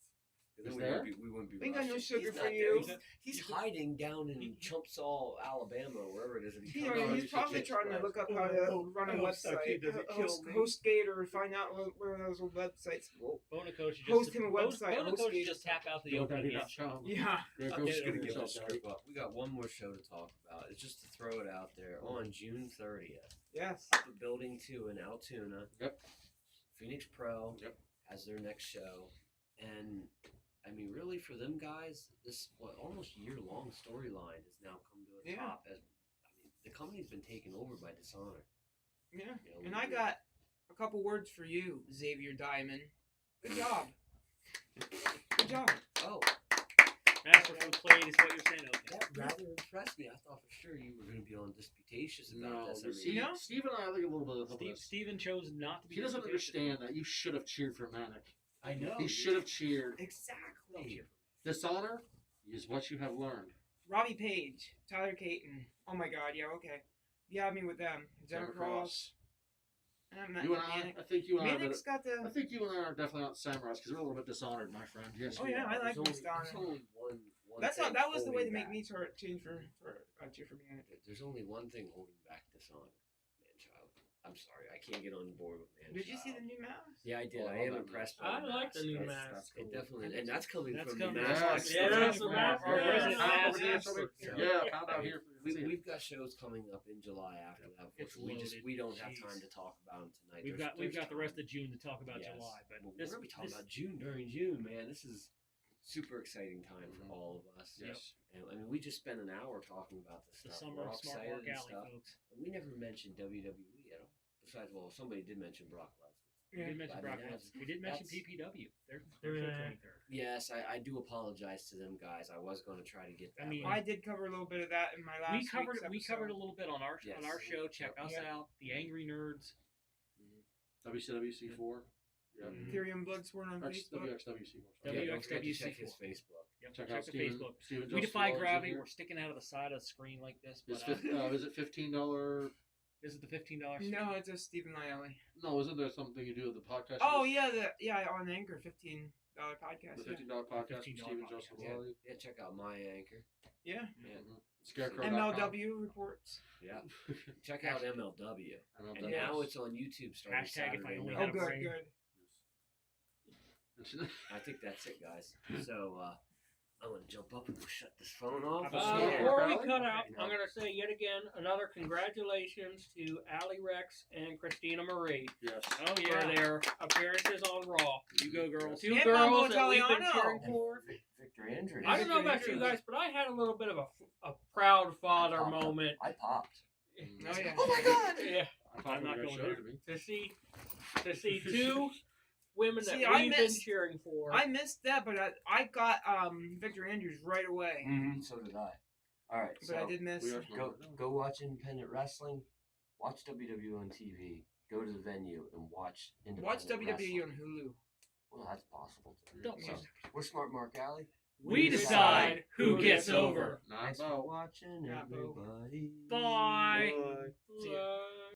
Is Then there? we wouldn't be We ain't got no rushing. sugar He's for not you. there. He's hiding down in Chumsall, Alabama, wherever it is. That he You comes know, out. he's probably trying to look up how to run a website, HostGate, or find out where those old websites. Bonacoach should Host him a website, Bonacoach should HostGate. just tap out the opening match. GoDaddy.com. Yeah. Yeah, I'm go just screw gonna give yourself, us a Daddy. scoop up. We got one more show to talk about. It's just to throw it out there on June 30th. Yes. Up at Building 2 in Altoona. Yep. Phoenix Pro Yep. has their next show. And, I mean, really, for them guys, this almost year-long storyline has now come to a Yeah. top. As I mean, the company's been taken over by Dishonor. Yeah. You know, And I got a couple words for you, Xavier Diamond. Good job. Good job. Oh, Masterful played is what you're saying. Okay. that rather impressed me. I thought for sure you were going to be on disputatious about No, this. but I mean, see, You know? Steve and I think a little bit of this. Steven chose not to be. He doesn't disputatious. understand that you should have cheered for Manic. I know. He should have cheered. Exactly. Dishonor is what you have learned. Robbie Page, Tyler Caton. Oh my God, yeah, okay. You have me with them. Jenna Cross. I'm not You and I think you and I. Manic's got I the. think you and I are definitely not samurais because we're a little bit dishonored, my friend. Yes. Oh we yeah, are. I like There's Dishonor. only one That's thing not. That was the way to holding make me back. change for cheer for Manic. There's only one thing holding back dishonor. Man-child. I'm sorry, I can't get on board with man-child. Did you see the new mask? Yeah, I did. Oh, I I am love impressed. I by like the new That's- mask. That's cool. It definitely, and that's coming That's from coming. the Yes, mask. Yeah, that's the mask. Our Yeah. resident Pound mask out here, expert. yeah, pound out here. We've got shows coming up in July after that. It's Unfortunately, we loaded. don't have Jeez. time to talk about them tonight. We've There's got the rest time. of June to talk about Yes. July, but Well, this we're talking this- about June during June, man. This is super exciting time for Mhm. all of us. Yes. And I mean, we just spent an hour talking about this the stuff. summer We're all of Smart excited Mark and Alley, stuff. folks. And we never mentioned WWE at all. Besides, well, somebody did mention Brock Lesnar. We Yeah. did mention I mean, Brock that's- Lesnar. We did mention that's- PPW. They're Yeah. 23rd. Yes, I do apologize to them guys. I was going to try to get that. I mean, one. I did cover a little bit of that in my last. We covered week's we covered a episode. little bit on our Yes. show. Check us Yeah. out, the Angry Nerds. WCWC4. Yeah. Mhm. Ethereum Bloodsworn on Facebook. WXWC4. Yeah, W- don't forget to WXWC4. check his Facebook. Yep, Check check out the Steven. Facebook. Steven We Joseph defy Wallace is gravity. here. We're sticking out of the side of the screen like this. Is But is it $15? is it the $15? No, it's just Stephen Lyelli. No, isn't there something you do with the podcast? Oh yeah, on Anchor, $15 podcast. The Yeah. $15 podcast with $15 Steven podcast, Joseph Yeah, Wally. yeah, check out my anchor. Yeah. Yeah, Scarecrow.com. MLW reports. yeah. Check out MLW. And MLW. now it's on YouTube starting Hashtag if I Saturday only night. Oh, had a good, brain. good. I think that's it, guys. So I'm gonna jump up and we'll shut this phone off. Yeah. Before we Crowley? cut out, Okay. I'm going to say yet again another congratulations to Ali Rex and Christina Marie Yes. Oh for yeah. their appearances on Raw. You go, girls. Two And girls Mambo that we've been Italiano. cheering for. Victor Andrews. I don't know about you guys, but I had a little bit of a proud father moment I popped. Oh yeah. Oh my God. yeah, I'm not going there. to see two women that See, I we've been missed- cheering for. I missed that, but I got Victor Andrews right away. Mm-hmm. So did I. All right, But I did miss. We are go watch independent wrestling. Watch WWE on TV. Go to the venue and watch independent Watch WWE wrestling. on Hulu. Well, that's possible too. Don't So, miss. we're Smart Mark Alley. We decide who gets over. Not Thanks for about. watching, Not Bo. everybody. Bye. Bye. See ya.